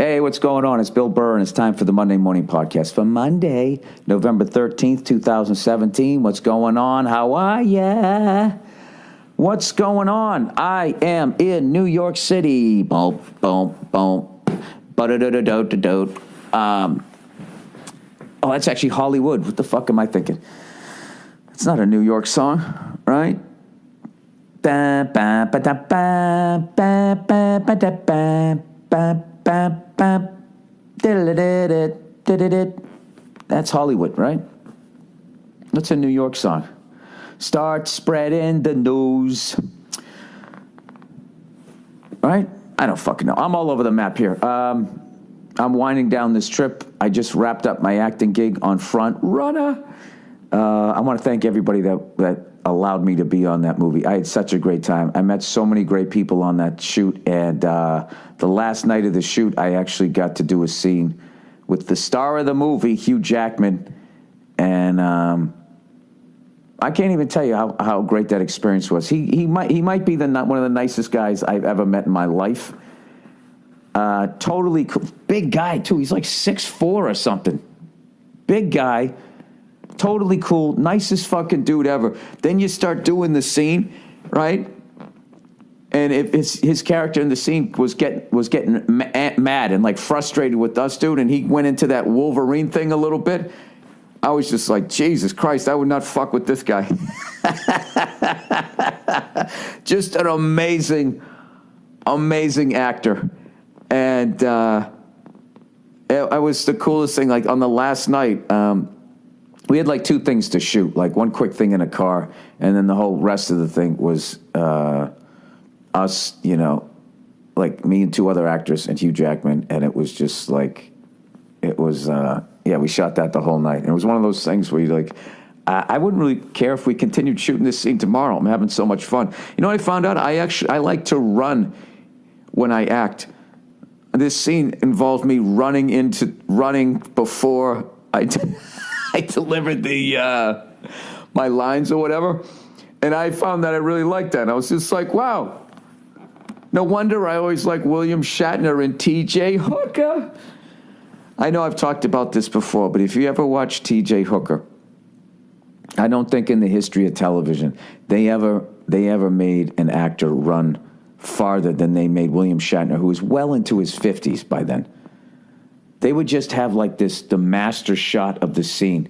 Hey, what's going on? It's Bill Burr, and it's time for the Monday Morning Podcast for Monday, November 13th, 2017. What's going on? How are ya? What's going on? I am in New York City. Boom, boom, boom. Ba-da-da-da-da-da-da. Oh, that's actually Hollywood. What the fuck am I thinking? It's not a New York song, right? That's Hollywood, right? That's a New York song. Start spreading the news. Right? I don't fucking know. I'm all over the map here. I'm winding down this trip. I just wrapped up my acting gig on Front Runner. I want to thank everybody that allowed me to be on that movie. I had such a great time. I met so many great people on that shoot, and the last night of the shoot, I actually got to do a scene with the star of the movie, Hugh Jackman, and I can't even tell you how great that experience was. He might be one of the nicest guys I've ever met in my life. Totally cool. Big guy, too. He's like 6'4" or something. Big guy. Totally cool. Nicest fucking dude ever. Then you start doing the scene, right? And if his character in the scene was getting mad and like frustrated with us, dude, and he went into that Wolverine thing a little bit, I was just like, Jesus Christ, I would not fuck with this guy. Just an amazing, amazing actor. And it was the coolest thing. Like on the last night, we had like two things to shoot, like one quick thing in a car, and then the whole rest of the thing was us, you know, like me and two other actors and Hugh Jackman, and it was just like, it was, we shot that the whole night. And it was one of those things where you're like, I wouldn't really care if we continued shooting this scene tomorrow. I'm having so much fun. You know what I found out? I like to run when I act. This scene involved me running before I delivered my lines or whatever, and I found that I really liked that. And I was just like, wow, no wonder I always like William Shatner and T.J. Hooker. I know I've talked about this before, but if you ever watch T.J. Hooker, I don't think in the history of television they ever made an actor run farther than they made William Shatner, who was well into his 50s by then. They would just have like the master shot of the scene.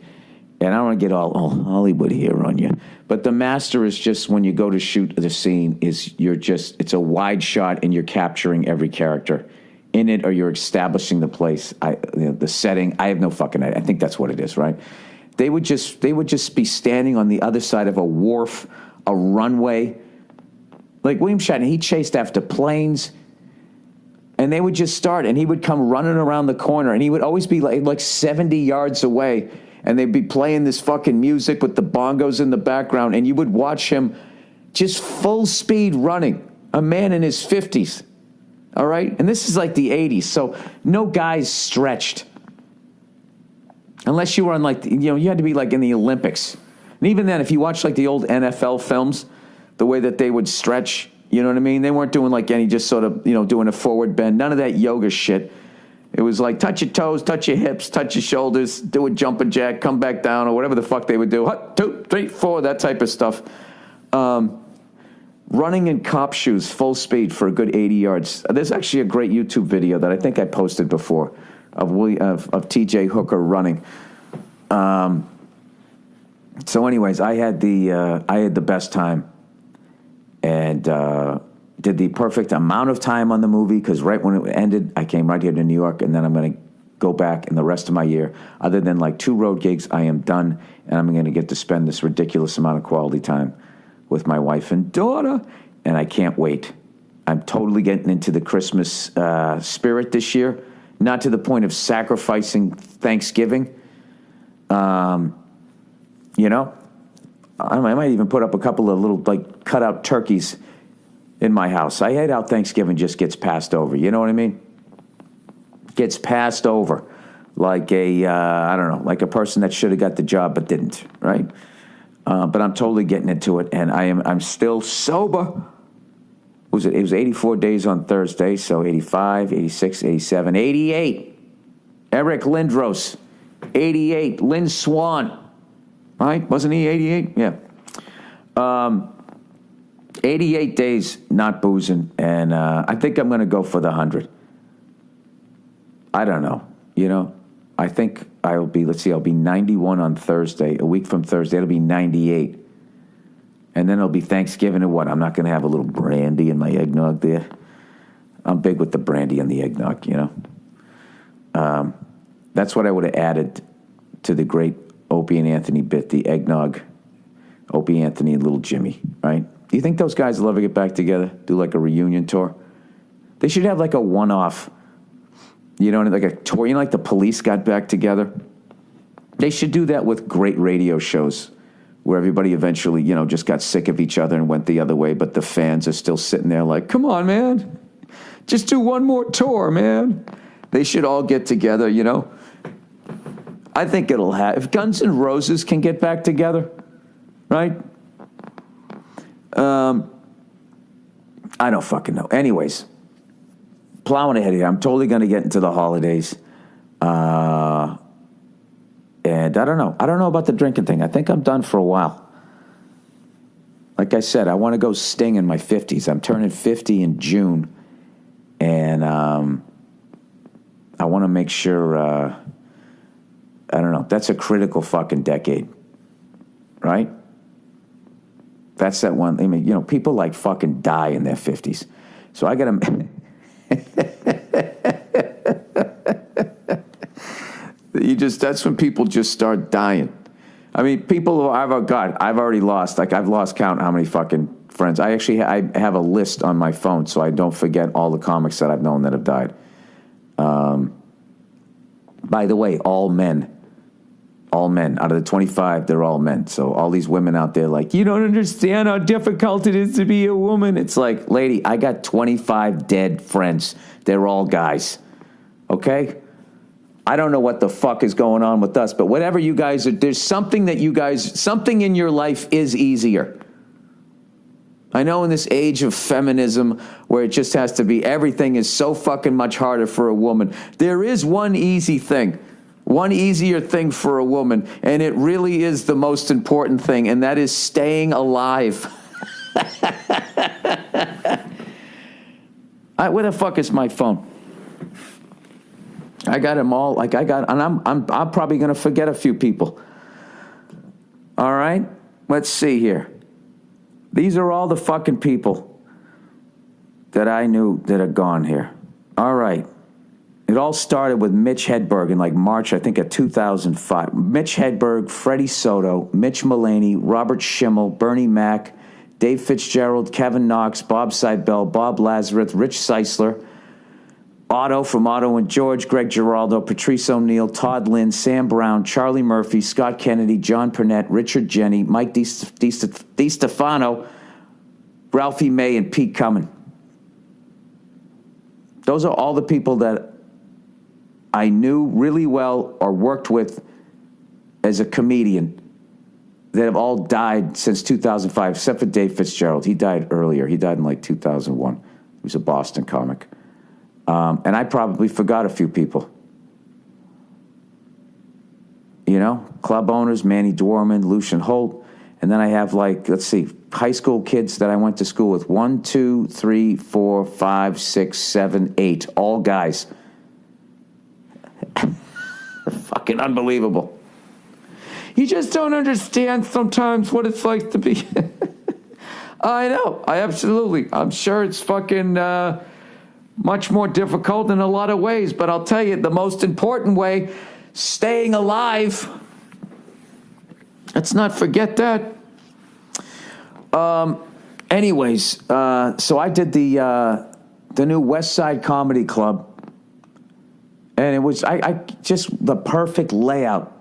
And I don't want to get all Hollywood here on you. But the master is just when you go to shoot the scene, it's a wide shot and you're capturing every character in it, or you're establishing the place, the setting. I have no fucking idea. I think that's what it is, right? They would just be standing on the other side of a wharf, a runway. Like William Shatner, he chased after planes. And they would just start, and he would come running around the corner, and he would always be like 70 yards away, and they'd be playing this fucking music with the bongos in the background, and you would watch him just full speed running, a man in his 50s, all right? And this is like the 80s, so no guys stretched. Unless you were on you had to be like in the Olympics. And even then, if you watch like the old NFL films, the way that they would stretch, you know what I mean? They weren't doing like any just sort of, doing a forward bend. None of that yoga shit. It was like touch your toes, touch your hips, touch your shoulders, do a jumping jack, come back down, or whatever the fuck they would do. 1, 2, 3, 4, that type of stuff. Running in cop shoes, full speed for a good 80 yards. There's actually a great YouTube video that I think I posted before of T.J. Hooker running. So anyways, I had the best time. And did the perfect amount of time on the movie, because right when it ended, I came right here to New York, and then I'm going to go back in the rest of my year. Other than like 2 road gigs, I am done, and I'm going to get to spend this ridiculous amount of quality time with my wife and daughter, and I can't wait. I'm totally getting into the Christmas spirit this year, not to the point of sacrificing Thanksgiving. I might even put up a couple of little, like, cut-out turkeys in my house. I hate how Thanksgiving just gets passed over. You know what I mean? Gets passed over like like a person that should have got the job but didn't, right? But I'm totally getting into it, and I'm still sober. was it? It was 84 days on Thursday, so 85, 86, 87, 88. Eric Lindros, 88. Lynn Swan, right? Wasn't he 88? Yeah. 88 days not boozing, and I think I'm going to go for the 100. I don't know, I think I'll be 91 on Thursday. A week from Thursday, it'll be 98. And then it'll be Thanksgiving, and what? I'm not going to have a little brandy in my eggnog there. I'm big with the brandy and the eggnog, That's what I would have added to the great Opie and Anthony bit, the eggnog, Opie, Anthony, and Little Jimmy, right? Do you think those guys will ever get back together, do like a reunion tour? They should have like a one-off, like a tour, like the Police got back together. They should do that with great radio shows where everybody eventually, just got sick of each other and went the other way, but the fans are still sitting there like, come on, man. Just do one more tour, man. They should all get together, I think it'll happen. If Guns N' Roses can get back together, right? I don't fucking know. Anyways, plowing ahead here. I'm totally going to get into the holidays. And I don't know. I don't know about the drinking thing. I think I'm done for a while. Like I said, I want to go Sting in my 50s. I'm turning 50 in June. And I want to make sure, I don't know. That's a critical fucking decade. Right? That's that one. I mean, people like fucking die in their 50s. So I got to... that's when people just start dying. I mean, people, I've already lost. Like, I've lost count how many fucking friends. I have a list on my phone so I don't forget all the comics that I've known that have died. By the way, all men. All men. Out of the 25, they're all men. So all these women out there like, you don't understand how difficult it is to be a woman. It's like, lady, I got 25 dead friends. They're all guys. Okay? I don't know what the fuck is going on with us, but whatever you guys are, there's something something in your life is easier. I know in this age of feminism where it just has to be, everything is so fucking much harder for a woman. There is one easy thing. One easier thing for a woman, and it really is the most important thing, and that is staying alive. Where the fuck is my phone? I got them all. And I'm probably gonna forget a few people. All right, let's see here. These are all the fucking people that I knew that are gone here. All right. It all started with Mitch Hedberg in like March, I think, of 2005. Mitch Hedberg, Freddie Soto, Mitch Mulaney, Robert Schimmel, Bernie Mac, Dave Fitzgerald, Kevin Knox, Bob Seidel, Bob Lazarus, Rich Seisler, Otto from Otto and George, Greg Giraldo, Patrice O'Neill, Todd Lynn, Sam Brown, Charlie Murphy, Scott Kennedy, John Purnett, Richard Jenny, Mike DiStefano, Ralphie May, and Pete Cummins. Those are all the people that I knew really well or worked with as a comedian that have all died since 2005, except for Dave Fitzgerald. He died earlier. He died in like 2001. He was a Boston comic. And I probably forgot a few people. Club owners, Manny Dwarman, Lucian Holt. And then I have high school kids that I went to school with. 1, 2, 3, 4, 5, 6, 7, 8. All guys. Fucking unbelievable. You just don't understand sometimes what it's like to be. I know. I'm sure it's fucking much more difficult in a lot of ways, but I'll tell you, the most important way, staying alive. Let's not forget that. Anyways, so I did the new West Side Comedy Club. And it was I just the perfect layout.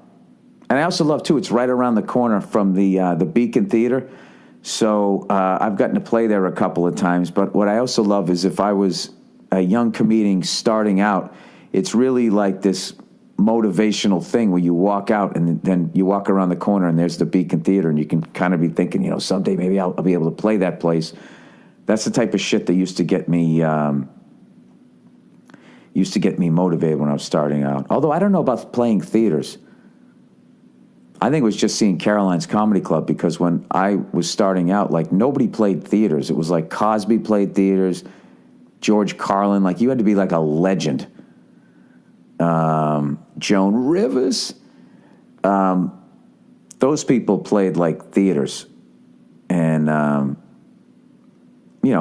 And I also love, too, it's right around the corner from the Beacon Theater. So I've gotten to play there a couple of times. But what I also love is if I was a young comedian starting out, it's really like this motivational thing where you walk out and then you walk around the corner and there's the Beacon Theater and you can kind of be thinking, someday maybe I'll be able to play that place. That's the type of shit that used to get me motivated when I was starting out. Although I don't know about playing theaters. I think it was just seeing Caroline's Comedy Club, because when I was starting out, like, nobody played theaters. It was like Cosby played theaters, George Carlin. Like, you had to be like a legend. Joan Rivers. Those people played like theaters. And,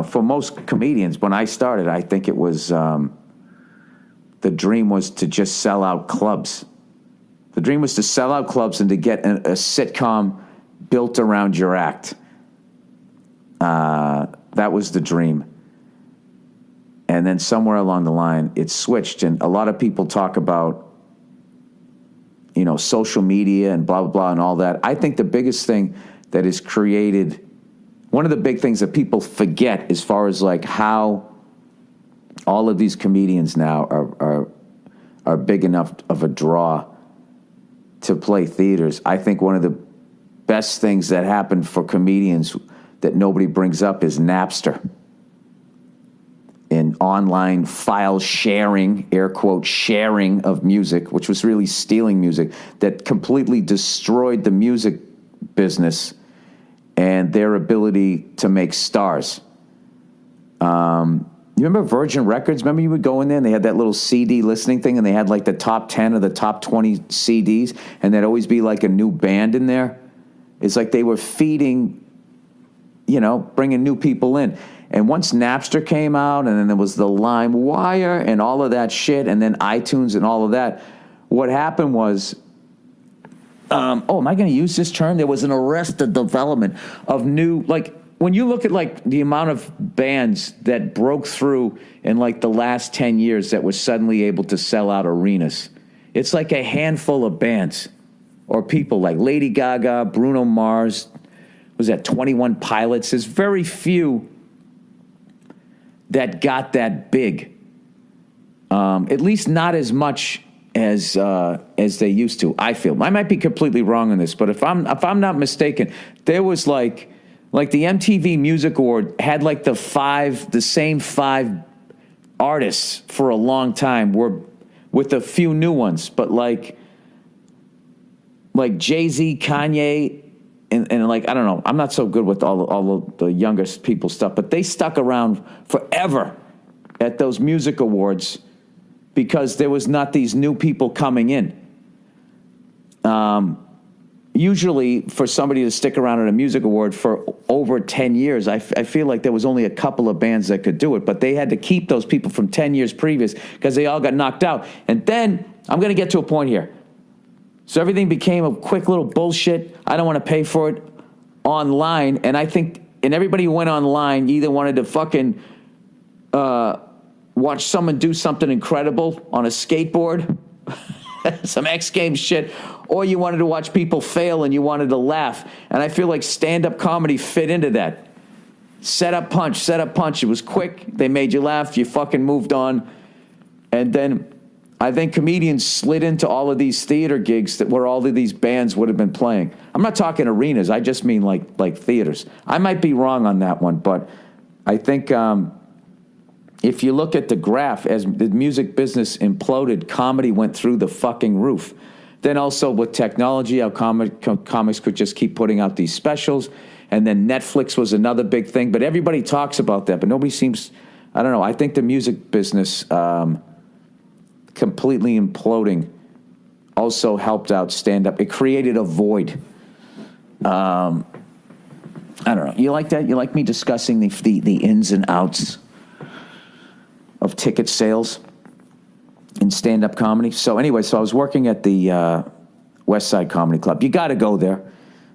for most comedians, when I started, I think it was, the dream was to just sell out clubs. The dream was to sell out clubs and to get a sitcom built around your act. That was the dream. And then somewhere along the line, it switched. And a lot of people talk about, social media and blah, blah, blah, and all that. I think the biggest thing that is created, one of the big things that people forget as far as like how all of these comedians now are big enough of a draw to play theaters. I think one of the best things that happened for comedians that nobody brings up is Napster. And online file sharing, air quote, sharing of music, which was really stealing music, that completely destroyed the music business and their ability to make stars. You remember Virgin Records? Remember you would go in there and they had that little CD listening thing and they had like the top 10 or the top 20 CDs and there'd always be like a new band in there? It's like they were feeding, bringing new people in. And once Napster came out and then there was the LimeWire and all of that shit and then iTunes and all of that, what happened was, am I going to use this term? There was an arrested development of new, like, when you look at like the amount of bands that broke through in like the last 10 years that were suddenly able to sell out arenas, it's like a handful of bands or people like Lady Gaga, Bruno Mars, was that 21 Pilots? There's very few that got that big. At least not as much as they used to, I feel. I might be completely wrong on this, but if I'm not mistaken, there was like the MTV Music Award had like the same five artists for a long time, were with a few new ones, but like Jay-Z, Kanye, and like, I don't know, I'm not so good with all the younger people stuff, but they stuck around forever at those music awards because there was not these new people coming in. Usually for somebody to stick around at a music award for over 10 years, I feel like there was only a couple of bands that could do it, but they had to keep those people from 10 years previous because they all got knocked out. And then I'm going to get to a point here. So everything became a quick little bullshit. I don't want to pay for it online. And I think, and everybody who went online either wanted to fucking watch someone do something incredible on a skateboard, some X Games shit, or you wanted to watch people fail and you wanted to laugh. And I feel like stand-up comedy fit into that. Set up, punch. It was quick. They made you laugh. You fucking moved on. And then I think comedians slid into all of these theater gigs where all of these bands would have been playing. I'm not talking arenas. I just mean like theaters. I might be wrong on that one, but I think if you look at the graph, as the music business imploded, comedy went through the fucking roof. Then also with technology, how comics could just keep putting out these specials. And then Netflix was another big thing. But everybody talks about that, but nobody seems, I don't know. I think the music business completely imploding also helped out stand-up. It created a void. I don't know. You like that? You like me discussing the ins and outs of ticket sales in stand-up comedy? So anyway, I was working at the West Side Comedy Club. You got to go there.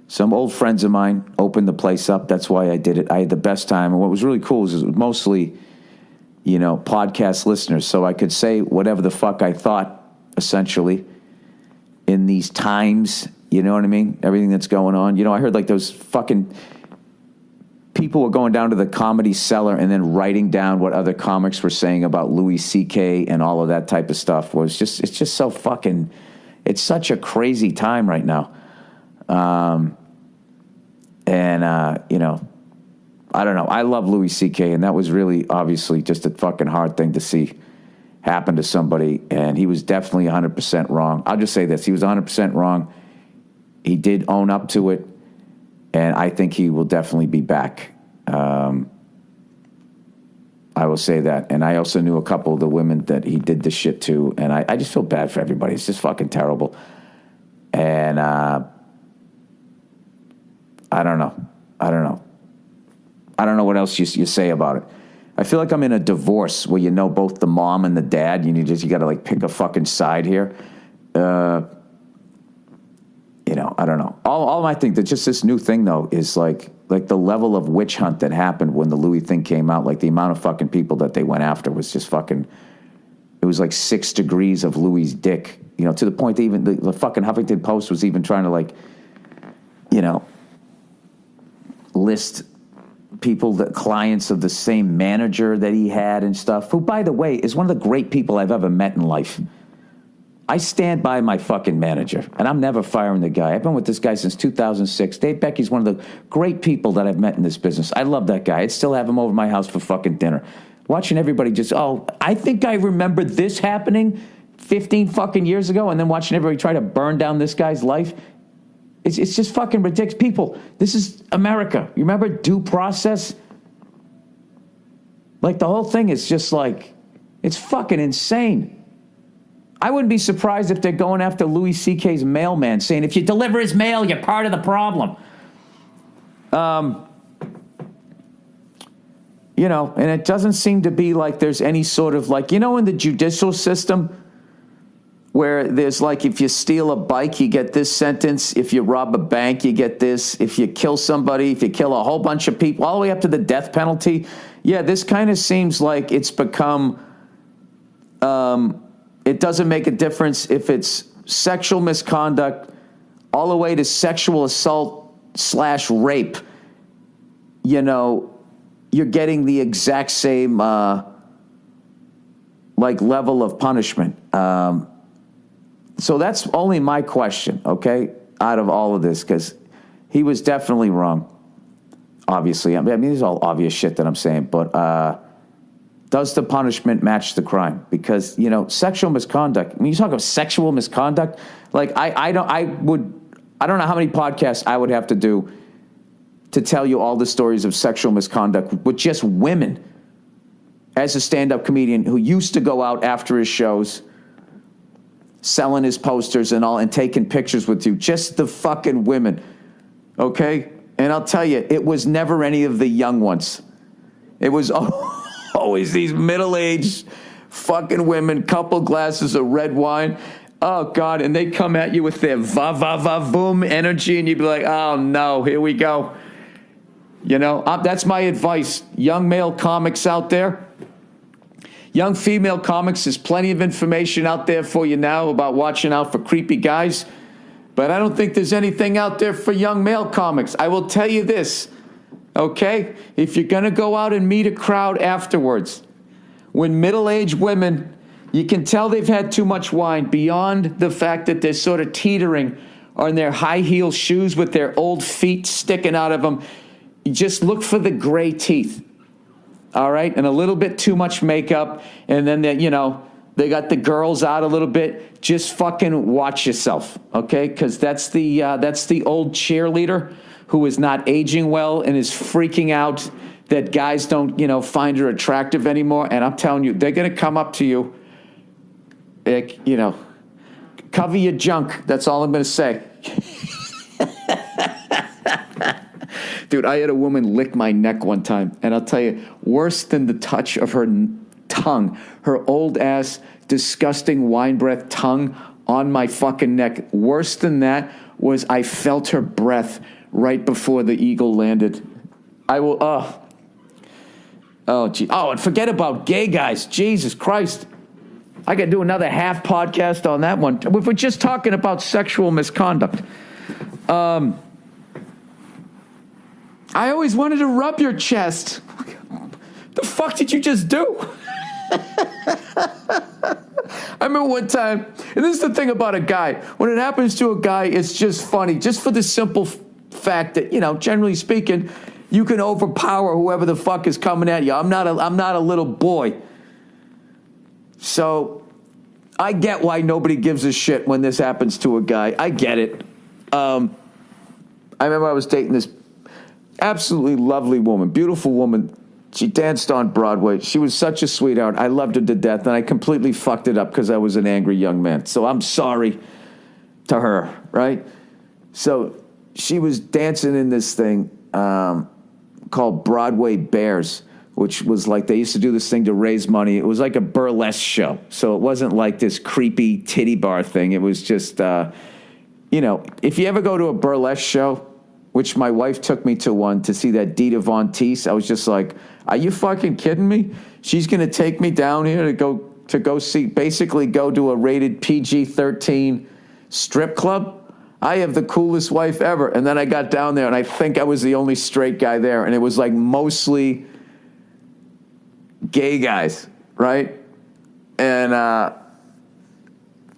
Some old friends of mine opened the place up. That's why I did it. I had the best time. And what was really cool is it was mostly, podcast listeners. So I could say whatever the fuck I thought, essentially, in these times. You know what I mean? Everything that's going on. I heard like those fucking people were going down to the Comedy Cellar and then writing down what other comics were saying about Louis C.K. and all of that type of stuff. It's just so fucking, it's such a crazy time right now. I don't know. I love Louis C.K., and that was really obviously just a fucking hard thing to see happen to somebody, and he was definitely 100% wrong. I'll just say this. He was 100% wrong. He did own up to it, and I think he will definitely be back. I will say that. And I also knew a couple of the women that he did this shit to, and I just feel bad for everybody. It's just fucking terrible. And I don't know. I don't know what else you say about it. I feel like I'm in a divorce where you know both the mom and the dad. You got to like pick a fucking side here. I don't know. All I think that just this new thing though is like the level of witch hunt that happened when the Louis thing came out. Like the amount of fucking people that they went after was just fucking. It was like 6 degrees of Louis' dick. To the point that even the fucking Huffington Post was even trying to like, list people, that clients of the same manager that he had and stuff. Who, by the way, is one of the great people I've ever met in life. I stand by my fucking manager, and I'm never firing the guy. I've been with this guy since 2006. Dave Becky's one of the great people that I've met in this business. I love that guy. I'd still have him over my house for fucking dinner. Watching everybody just, I think I remember this happening 15 fucking years ago, and then watching everybody try to burn down this guy's life. It's just fucking ridiculous. People, this is America. You remember due process? Like, the whole thing is just like, it's fucking insane. I wouldn't be surprised if they're going after Louis C.K.'s mailman, saying, if you deliver his mail, you're part of the problem. And it doesn't seem to be like there's any sort of like, in the judicial system, where there's like, if you steal a bike, you get this sentence. If you rob a bank, you get this. If you kill somebody, if you kill a whole bunch of people, all the way up to the death penalty. Yeah, this kind of seems like it's become, it doesn't make a difference if it's sexual misconduct all the way to sexual assault / rape. You're getting the exact same, level of punishment. So that's only my question, okay, out of all of this, because he was definitely wrong, obviously. I mean, it's all obvious shit that I'm saying, but does the punishment match the crime? Because, sexual misconduct, when you talk of sexual misconduct, like I don't know how many podcasts I would have to do to tell you all the stories of sexual misconduct with just women as a stand-up comedian who used to go out after his shows selling his posters and all and taking pictures with you. Just the fucking women, okay? And I'll tell you, it was never any of the young ones. It was always these middle-aged fucking women, couple glasses of red wine. Oh, God, and they come at you with their va-va-va-boom energy, and you'd be like, oh, no, here we go. That's my advice. Young male comics out there, young female comics, there's plenty of information out there for you now about watching out for creepy guys. But I don't think there's anything out there for young male comics. I will tell you this, okay? If you're going to go out and meet a crowd afterwards, when middle-aged women, you can tell they've had too much wine beyond the fact that they're sort of teetering on their high-heel shoes with their old feet sticking out of them. You just look for the gray teeth. All right, and a little bit too much makeup, and then they got the girls out a little bit. Just fucking watch yourself, okay? Because that's the old cheerleader who is not aging well and is freaking out that guys don't find her attractive anymore. And I'm telling you, they're gonna come up to you, cover your junk. That's all I'm gonna say. Dude, I had a woman lick my neck one time, and I'll tell you, worse than the touch of her tongue, her old-ass, disgusting wine breath tongue on my fucking neck, worse than that was I felt her breath right before the eagle landed. Oh, gee. Oh, and forget about gay guys. Jesus Christ. I could do another half podcast on that one. We're just talking about sexual misconduct. I always wanted to rub your chest. The fuck did you just do? I remember one time, and this is the thing about a guy. When it happens to a guy, it's just funny. Just for the simple fact that, generally speaking, You can overpower whoever the fuck is coming at you. I'm not a little boy. So I get why nobody gives a shit when this happens to a guy. I get it. I remember I was dating this absolutely lovely woman, beautiful woman. She danced on Broadway. She was such a sweetheart. I loved her to death, and I completely fucked it up because I was an angry young man. So I'm sorry to her, right? So she was dancing in this thing called Broadway Bears, which was like they used to do this thing to raise money. It was like a burlesque show. So it wasn't like this creepy titty bar thing. It was just, if you ever go to a burlesque show, which my wife took me to one to see that Dita Von Teese, I was just like, are you fucking kidding me? She's going to take me down here to go see, basically go to a rated PG-13 strip club? I have the coolest wife ever. And then I got down there, and I think I was the only straight guy there, and it was like mostly gay guys, right? And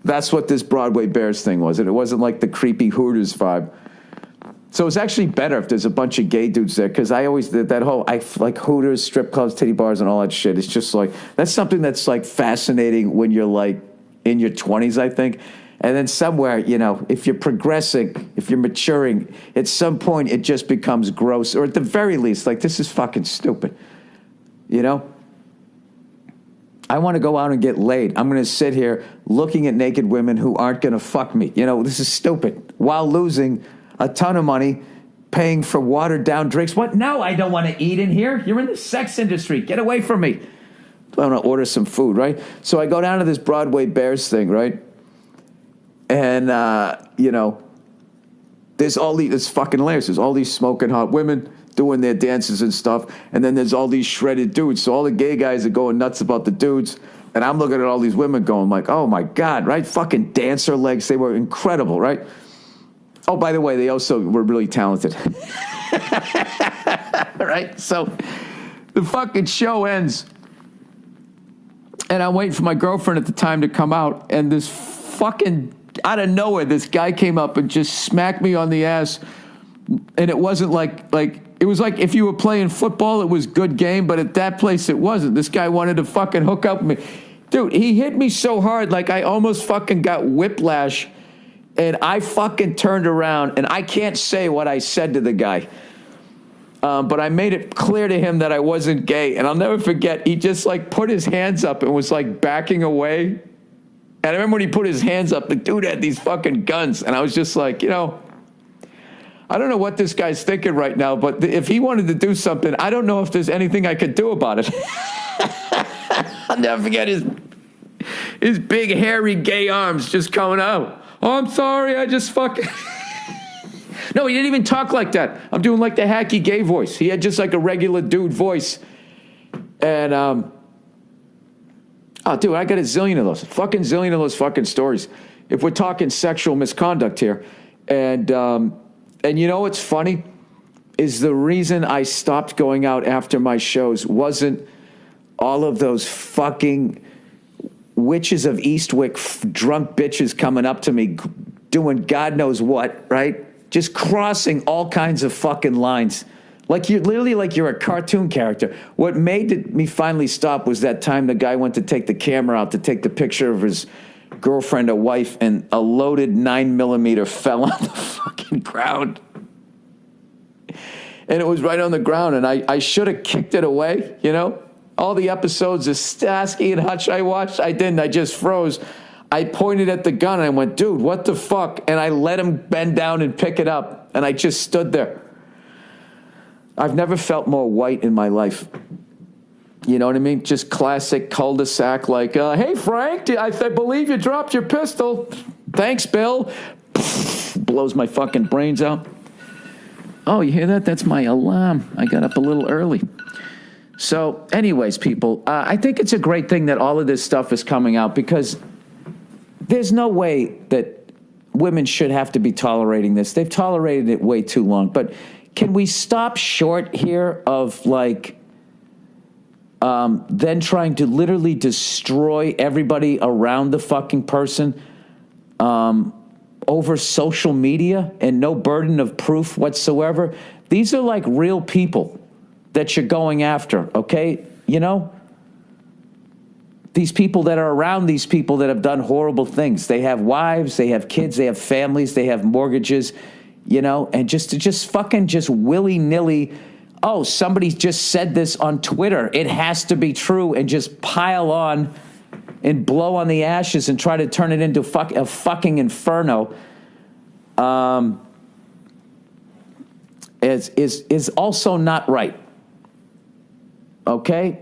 that's what this Broadway Bears thing was. And it wasn't like the creepy Hooters vibe. So it's actually better if there's a bunch of gay dudes there, because I always did that whole, I like Hooters, strip clubs, titty bars, and all that shit. It's just like, that's something that's like fascinating when you're like in your 20s, I think. And then somewhere, if you're progressing, if you're maturing, at some point it just becomes gross, or at the very least, like, this is fucking stupid. I want to go out and get laid. I'm going to sit here looking at naked women who aren't going to fuck me. This is stupid. While losing a ton of money paying for watered down drinks. What? No, I don't want to eat in here. You're in the sex industry. Get away from me. I want to order some food, right? So I go down to this Broadway Bears thing, right? And, there's all these, it's fucking hilarious. There's all these smoking hot women doing their dances and stuff. And then there's all these shredded dudes. So all the gay guys are going nuts about the dudes. And I'm looking at all these women going like, oh my God, right? Fucking dancer legs. They were incredible, right? Oh, by the way, they also were really talented. Right? So the fucking show ends. And I'm waiting for my girlfriend at the time to come out. And this fucking, out of nowhere, this guy came up and just smacked me on the ass. And it wasn't like it was like if you were playing football, it was good game. But at that place, it wasn't. This guy wanted to fucking hook up with me. Dude, he hit me so hard, like I almost fucking got whiplash. And I fucking turned around, and I can't say what I said to the guy. But I made it clear to him that I wasn't gay. And I'll never forget, he just like put his hands up and was like backing away. And I remember when he put his hands up, the dude had these fucking guns. And I was just like, I don't know what this guy's thinking right now, but if he wanted to do something, I don't know if there's anything I could do about it. I'll never forget his big, hairy, gay arms just coming out. Oh, I'm sorry, I just fucking... No, he didn't even talk like that. I'm doing like the hacky gay voice. He had just like a regular dude voice. And, oh, dude, I got a zillion of those fucking stories. If we're talking sexual misconduct here. And you know what's funny? Is the reason I stopped going out after my shows wasn't all of those fucking witches of Eastwick, drunk bitches coming up to me doing God knows what, right? Just crossing all kinds of fucking lines. Like you're literally like you're a cartoon character. What made me finally stop was that time the guy went to take the camera out to take the picture of his girlfriend or wife, and a loaded 9mm fell on the fucking ground. And it was right on the ground, and I should have kicked it away, All the episodes of Starsky and Hutch I watched, I didn't. I just froze. I pointed at the gun, and I went, dude, what the fuck? And I let him bend down and pick it up, and I just stood there. I've never felt more white in my life. You know what I mean? Just classic cul-de-sac, like, hey, Frank, I believe you dropped your pistol. Thanks, Bill. Blows my fucking brains out. Oh, you hear that? That's my alarm. I got up a little early. So, anyways, people, I think it's a great thing that all of this stuff is coming out, because there's no way that women should have to be tolerating this. They've tolerated it way too long. But can we stop short here of, like, then trying to literally destroy everybody around the fucking person over social media and no burden of proof whatsoever? These are like real people that you're going after, okay? You know? These people that are around these people that have done horrible things. They have wives, they have kids, they have families, they have mortgages, you know? And just fucking willy-nilly, oh, somebody just said this on Twitter. It has to be true, and just pile on and blow on the ashes and try to turn it into a fucking inferno. Is also not right. Okay?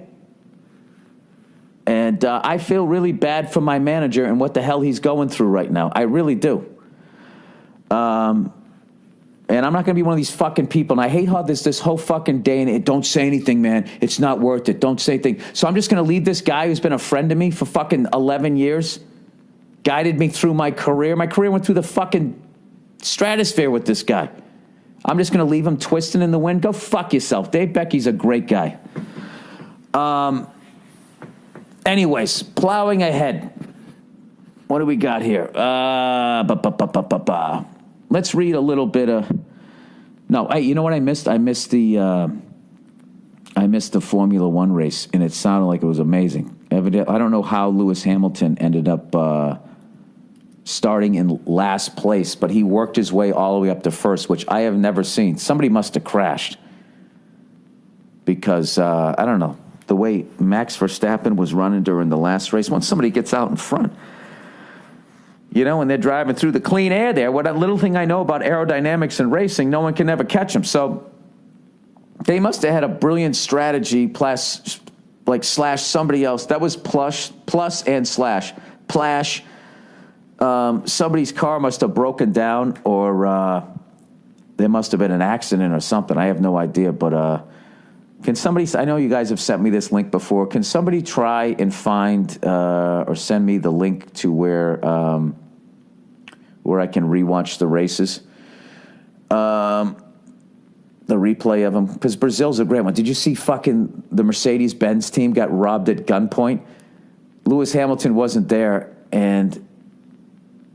And I feel really bad for my manager and what the hell he's going through right now. I really do. And I'm not going to be one of these fucking people. And I hate how this whole fucking day, and don't say anything, man. It's not worth it. Don't say anything. So I'm just going to leave this guy who's been a friend to me for fucking 11 years, guided me through my career. My career went through the fucking stratosphere with this guy. I'm just going to leave him twisting in the wind. Go fuck yourself. Dave Becky's a great guy. Anyways, plowing ahead. What do we got here? Let's read a little bit of. No, you know what I missed? I missed the Formula One race, and it sounded like it was amazing. I don't know how Lewis Hamilton ended up starting in last place, but he worked his way all the way up to first, which I have never seen. Somebody must have crashed because I don't know the way Max Verstappen was running during the last race. Once somebody gets out in front. You know, when they're driving through the clean air there, what a little thing I know about aerodynamics and racing, no one can ever catch them. So they must have had a brilliant strategy, slash somebody else. That was plus and slash. Plash. Somebody's car must have broken down, or there must have been an accident or something. I have no idea, but can somebody, I know you guys have sent me this link before. Can somebody try and find or send me the link to where I can rewatch the races? The replay of them. Because Brazil's a great one. Did you see fucking the Mercedes-Benz team got robbed at gunpoint? Lewis Hamilton wasn't there,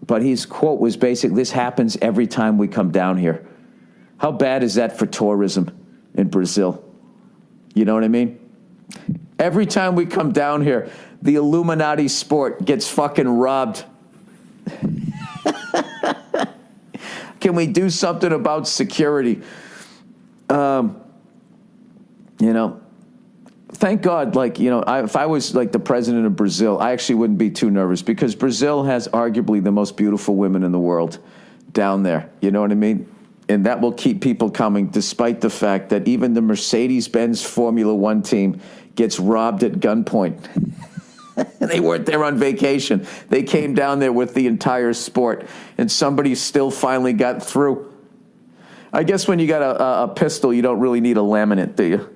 but his quote was basically, "This happens every time we come down here." How bad is that for tourism in Brazil? You know what I mean? Every time we come down here, the Illuminati sport gets fucking robbed. Can we do something about security? You know, thank God, if I was like the president of Brazil, I actually wouldn't be too nervous because Brazil has arguably the most beautiful women in the world down there. You know what I mean? And that will keep people coming despite the fact that even the Mercedes-Benz Formula One team gets robbed at gunpoint. They weren't there on vacation. They came down there with the entire sport, and somebody still finally got through. I guess when you got a pistol, you don't really need a laminate, do you?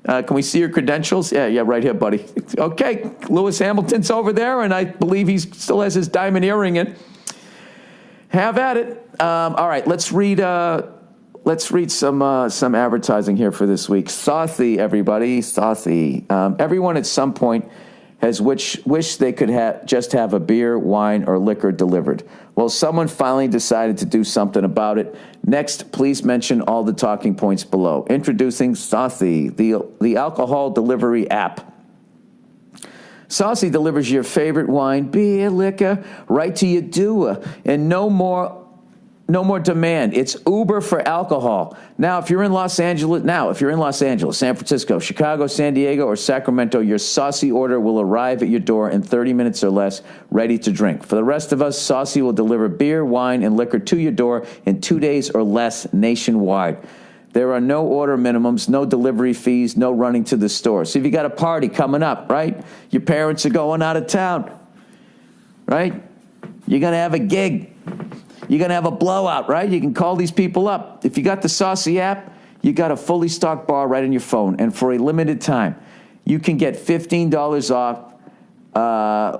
Can we see your credentials? Yeah, right here, buddy. Okay, Lewis Hamilton's over there, and I believe he still has his diamond earring in. Have at it. All right, let's read some advertising here for this week. Saucy, everybody, saucy. Everyone at some point has wished they could just have a beer, wine, or liquor delivered. Well, someone finally decided to do something about it. Next, please mention all the talking points below. Introducing Saucy, the alcohol delivery app. Saucy delivers your favorite wine, beer, liquor, right to your door, and no more demand. It's Uber for alcohol. Now, if you're in Los Angeles, San Francisco, Chicago, San Diego, or Sacramento, your Saucy order will arrive at your door in 30 minutes or less, ready to drink. For the rest of us, Saucy will deliver beer, wine, and liquor to your door in 2 days or less nationwide. There are no order minimums, no delivery fees, no running to the store. So if you got a party coming up, right? Your parents are going out of town, right? You're going to have a gig. You're going to have a blowout, right? You can call these people up. If you got the Saucy app, you got a fully stocked bar right on your phone. And for a limited time, you can get $15 off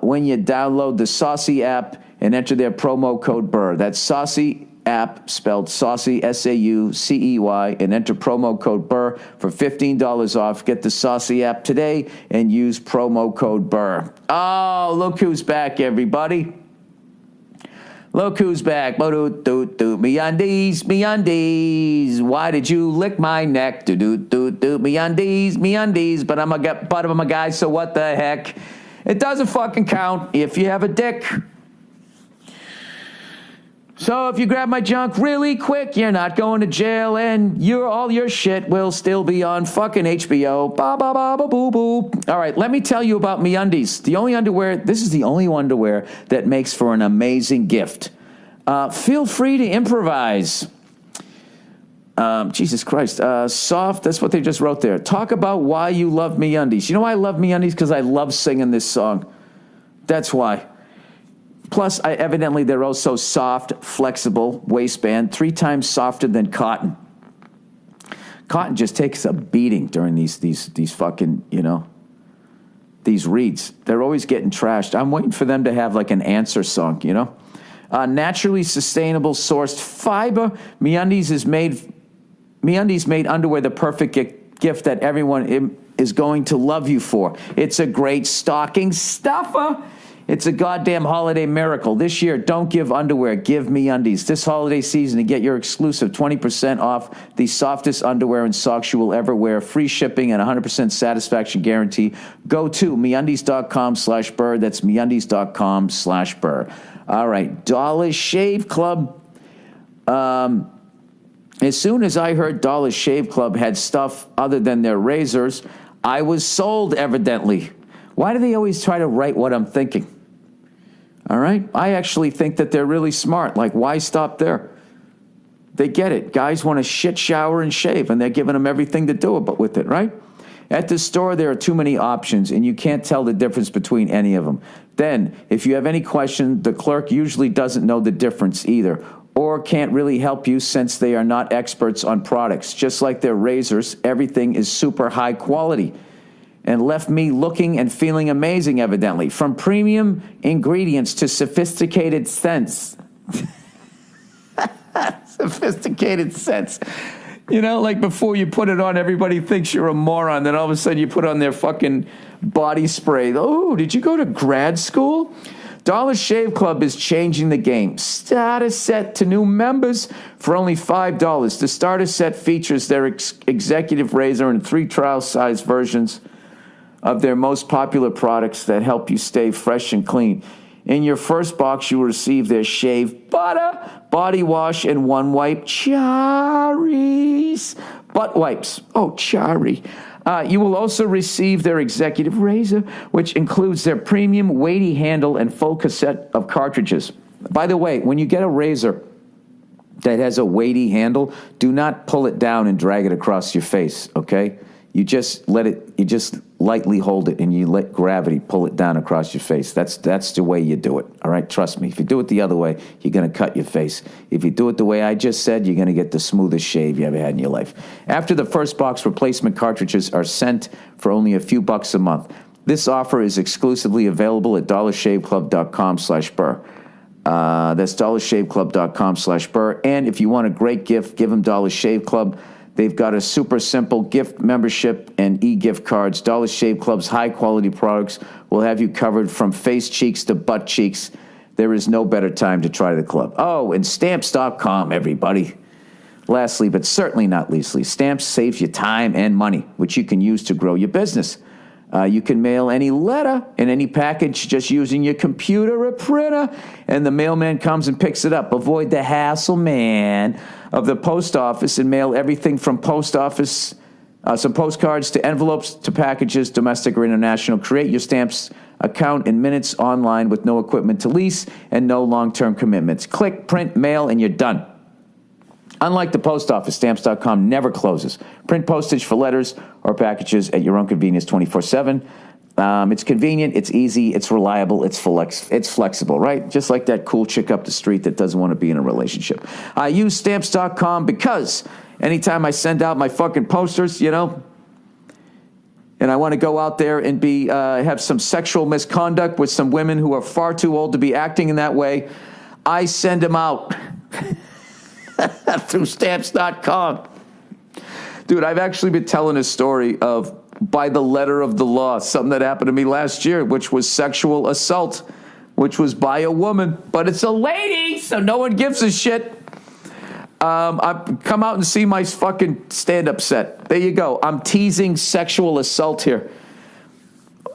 when you download the Saucy app and enter their promo code Burr. That's Saucy app, spelled Saucy, SAUCEY, and enter promo code Burr for $15 off. Get the Saucy app today and use promo code Burr. Oh, look who's back, everybody. Look who's back. Me undies, me undies. Why did you lick my neck? Me undies. But I'm a guy, so what the heck? It doesn't fucking count if you have a dick. So if you grab my junk really quick, you're not going to jail, and all your shit will still be on fucking HBO. Ba ba ba ba boo boo. All right, let me tell you about MeUndies. This is the only underwear that makes for an amazing gift. Feel free to improvise. Jesus Christ. Soft, that's what they just wrote there. Talk about why you love MeUndies. You know why I love MeUndies? Because I love singing this song. That's why. Plus, evidently, they're also soft, flexible waistband, 3 times softer than cotton. Cotton just takes a beating during these fucking, these reads. They're always getting trashed. I'm waiting for them to have like an answer song, naturally sustainable sourced fiber. MeUndies made underwear the perfect gift that everyone is going to love you for. It's a great stocking stuffer. It's a goddamn holiday miracle. This year, don't give underwear, give MeUndies. This holiday season, to get your exclusive 20% off the softest underwear and socks you will ever wear, free shipping and 100% satisfaction guarantee, go to MeUndies.com/Burr. That's MeUndies.com/Burr. All right, Dollar Shave Club. As soon as I heard Dollar Shave Club had stuff other than their razors, I was sold, evidently. Why do they always try to write what I'm thinking? All right? I actually think that they're really smart. Like, why stop there? They get it. Guys want to shit, shower, and shave, and they're giving them everything to do with it, right? At the store, there are too many options, and you can't tell the difference between any of them. Then, if you have any question, the clerk usually doesn't know the difference either, or can't really help you since they are not experts on products. Just like their razors, everything is super high quality. And left me looking and feeling amazing, evidently. From premium ingredients to sophisticated scents. Sophisticated scents. Like before you put it on, everybody thinks you're a moron. Then all of a sudden you put on their fucking body spray. Oh, did you go to grad school? Dollar Shave Club is changing the game. Starter set to new members for only $5. The starter set features their executive razor and 3 trial-size versions of their most popular products that help you stay fresh and clean. In your first box, you will receive their shave butter, body wash, and 1 wipe. Charis. Butt wipes. Oh, Chari. You will also receive their executive razor, which includes their premium weighty handle and full cassette of cartridges. By the way, when you get a razor that has a weighty handle, do not pull it down and drag it across your face, okay? You just lightly hold it and you let gravity pull it down across your face. That's the way you do it, all right? Trust me. If you do it the other way, you're going to cut your face. If you do it the way I just said, you're going to get the smoothest shave you ever had in your life. After the first box, replacement cartridges are sent for only a few bucks a month. This offer is exclusively available at dollarshaveclub.com/Burr. That's dollarshaveclub.com/Burr. And if you want a great gift, give them Dollar Shave Club. They've got a super simple gift membership and e-gift cards. Dollar Shave Club's high-quality products will have you covered from face cheeks to butt cheeks. There is no better time to try the club. Oh, and Stamps.com, everybody. Lastly, but certainly not leastly, Stamps saves you time and money, which you can use to grow your business. You can mail any letter in any package just using your computer or printer, and the mailman comes and picks it up. Avoid the hassle, man, of the post office and mail everything from post office, some postcards to envelopes to packages, domestic or international. Create your Stamps account in minutes online with no equipment to lease and no long-term commitments. Click, print, mail, and you're done. Unlike the post office, Stamps.com never closes. Print postage for letters or packages at your own convenience 24/7. It's convenient, it's easy, it's reliable, it's flexible, right? Just like that cool chick up the street that doesn't want to be in a relationship. I use Stamps.com because anytime I send out my fucking posters, and I want to go out there and have some sexual misconduct with some women who are far too old to be acting in that way, I send them out. Through Stamps.com. Dude, I've actually been telling a story of by the letter of the law, something that happened to me last year, which was sexual assault. which was by a woman, but it's a lady, so no one gives a shit. Come out and see my fucking stand-up set. There you go. I'm teasing sexual assault here.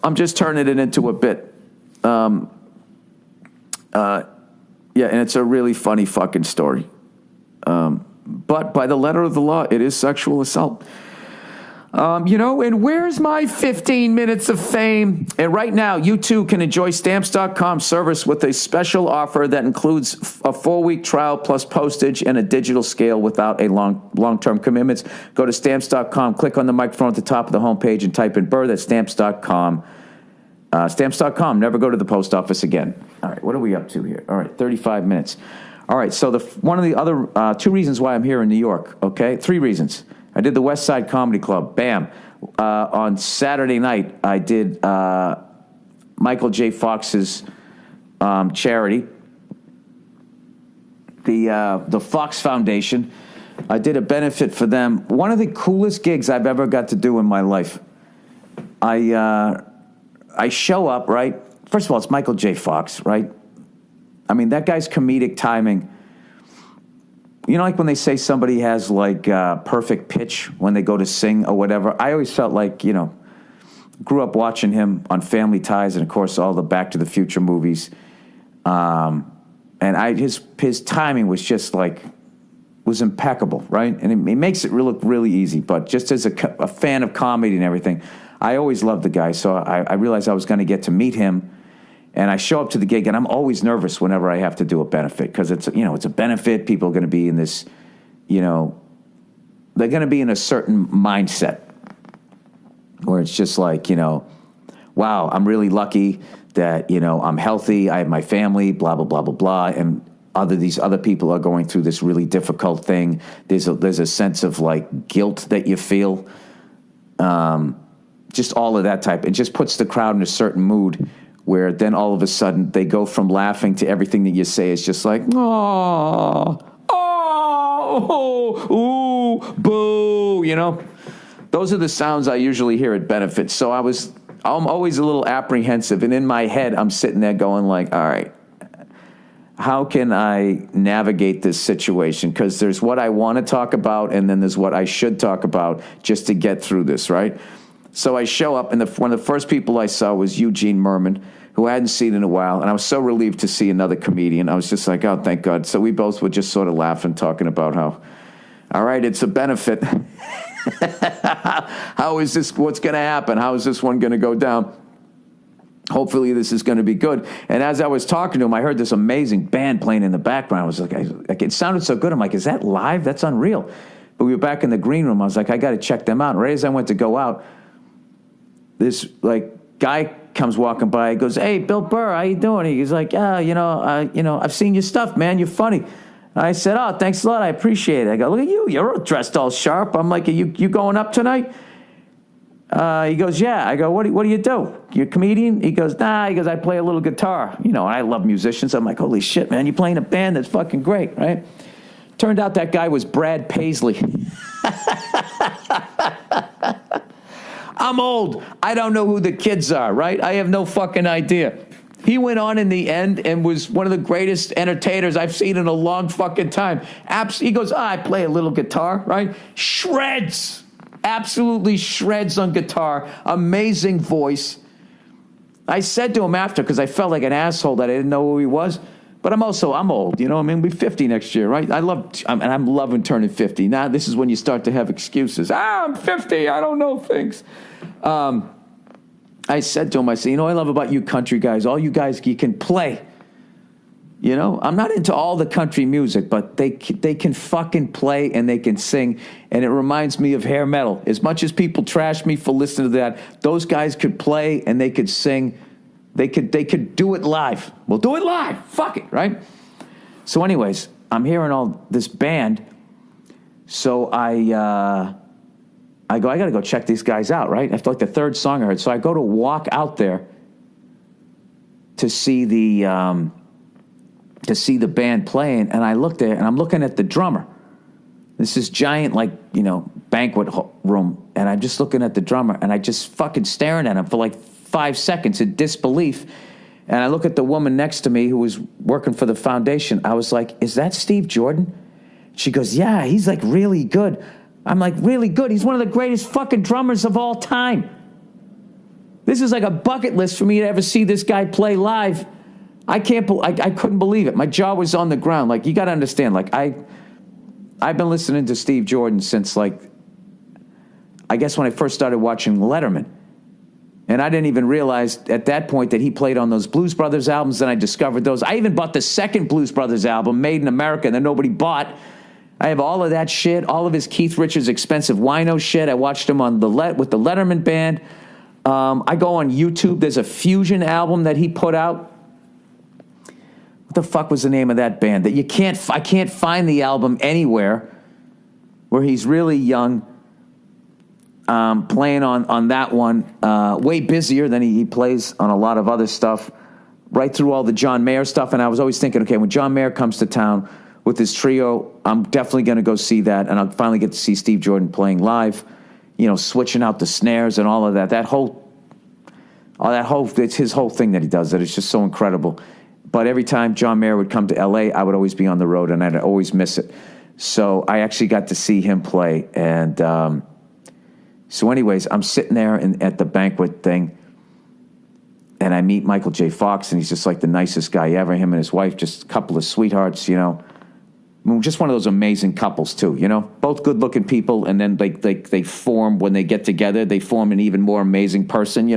I'm just turning it into a bit. Yeah, and it's a really funny fucking story. But by the letter of the law, it is sexual assault. And where's my 15 minutes of fame? And right now, you too can enjoy Stamps.com service with a special offer that includes a 4-week trial plus postage and a digital scale without a long-term commitments. Go to Stamps.com, click on the microphone at the top of the homepage and type in Burr. That's Stamps.com. Stamps.com. Never go to the post office again. All right, what are we up to here? All right, 35 minutes. All right, so one of the other 2 reasons why I'm here in New York, okay? 3 reasons. I did the West Side Comedy Club. Bam. On Saturday night, I did Michael J. Fox's charity, the Fox Foundation. I did a benefit for them. One of the coolest gigs I've ever got to do in my life. I show up, right? First of all, it's Michael J. Fox, right? I mean, that guy's comedic timing. You know, like when they say somebody has like perfect pitch when they go to sing or whatever. I always felt like, grew up watching him on Family Ties and, of course, all the Back to the Future movies. And his timing was just like, was impeccable, right? And it makes it look really easy. But just as a fan of comedy and everything, I always loved the guy. So I realized I was going to get to meet him. And I show up to the gig, and I'm always nervous whenever I have to do a benefit because it's a benefit. People are going to be in this, they're going to be in a certain mindset where it's just like, wow, I'm really lucky that, I'm healthy. I have my family, blah, blah, blah, blah, blah. And these other people are going through this really difficult thing. There's a sense of like guilt that you feel. Just all of that type. It just puts the crowd in a certain mood where then all of a sudden they go from laughing to everything that you say is just like, oh, ooh, boo, Those are the sounds I usually hear at benefits. So I'm always a little apprehensive. And in my head, I'm sitting there going like, all right, how can I navigate this situation? Because there's what I want to talk about, and then there's what I should talk about just to get through this, right? So I show up, and one of the first people I saw was Eugene Merman, who I hadn't seen in a while, and I was so relieved to see another comedian. I was just like, oh, thank God. So we both were just sort of laughing, talking about how, all right, it's a benefit. How is this, what's going to happen? How is this one going to go down? Hopefully this is going to be good. And as I was talking to him, I heard this amazing band playing in the background. I was like, it sounded so good. I'm like, is that live? That's unreal. But we were back in the green room. I was like, I got to check them out. And right as I went to go out, this like guy comes walking by. He goes, "Hey, Bill Burr, how you doing?" He's like, "Yeah, I've seen your stuff, man. You're funny." I said, "Oh, thanks a lot. I appreciate it." I go, "Look at you. You're dressed all sharp." I'm like, "Are you going up tonight?" He goes, "Yeah." I go, What do you do? You're a comedian?" He goes, "Nah." He goes, "I play a little guitar." And I love musicians. I'm like, holy shit, man. You're playing a band that's fucking great, right? Turned out that guy was Brad Paisley. I'm old. I don't know who the kids are, right? I have no fucking idea. He went on in the end and was one of the greatest entertainers I've seen in a long fucking time. He goes, I play a little guitar, right? Shreds. Absolutely shreds on guitar. Amazing voice. I said to him after, because I felt like an asshole that I didn't know who he was. But I'm old, we'll be 50 next year, right? I'm loving turning 50. Now this is when you start to have excuses. I'm 50, I don't know things. I said to him, I said, I love about you country guys, all you guys, you can play. I'm not into all the country music, but they can fucking play and they can sing. And it reminds me of hair metal. As much as people trash me for listening to that, those guys could play and they could sing. They could do it live. We'll do it live. Fuck it, right? So anyways, I'm hearing all this band. So I go, I got to go check these guys out, right? After like the third song I heard. So I go to walk out there to see the band playing, and I look there, and I'm looking at the drummer. This is giant, banquet room, and I'm just looking at the drummer, and I just fucking staring at him for like 5 seconds in disbelief. And I look at the woman next to me who was working for the foundation. I was like, is that Steve Jordan? She goes, yeah, he's like really good. I'm like, really good? He's one of the greatest fucking drummers of all time. This is like a bucket list for me to ever see this guy play live. I couldn't believe it. My jaw was on the ground. Like, you got to understand, like, I've been listening to Steve Jordan since, like, I guess when I first started watching Letterman. And I didn't even realize at that point that he played on those Blues Brothers albums. Then I discovered those. I even bought the second Blues Brothers album, Made in America, that nobody bought. I have all of that shit, all of his Keith Richards expensive wino shit. I watched him on with the Letterman band. I go on YouTube. There's a fusion album that he put out. What the fuck was the name of that band? I can't find the album anywhere where he's really young. Playing on that one, way busier than he plays on a lot of other stuff, right through all the John Mayer stuff. And I was always thinking, okay, when John Mayer comes to town with his trio, I'm definitely going to go see that. And I'll finally get to see Steve Jordan playing live, switching out the snares and all of that. It's his whole thing that he does, that it's just so incredible. But every time John Mayer would come to LA, I would always be on the road and I'd always miss it. So I actually got to see him play. And, so anyways, I'm sitting there at the banquet thing, and I meet Michael J. Fox, and he's just like the nicest guy ever. Him and his wife, just a couple of sweethearts, just one of those amazing couples too, both good-looking people, and then they form, when they get together, they form an even more amazing person,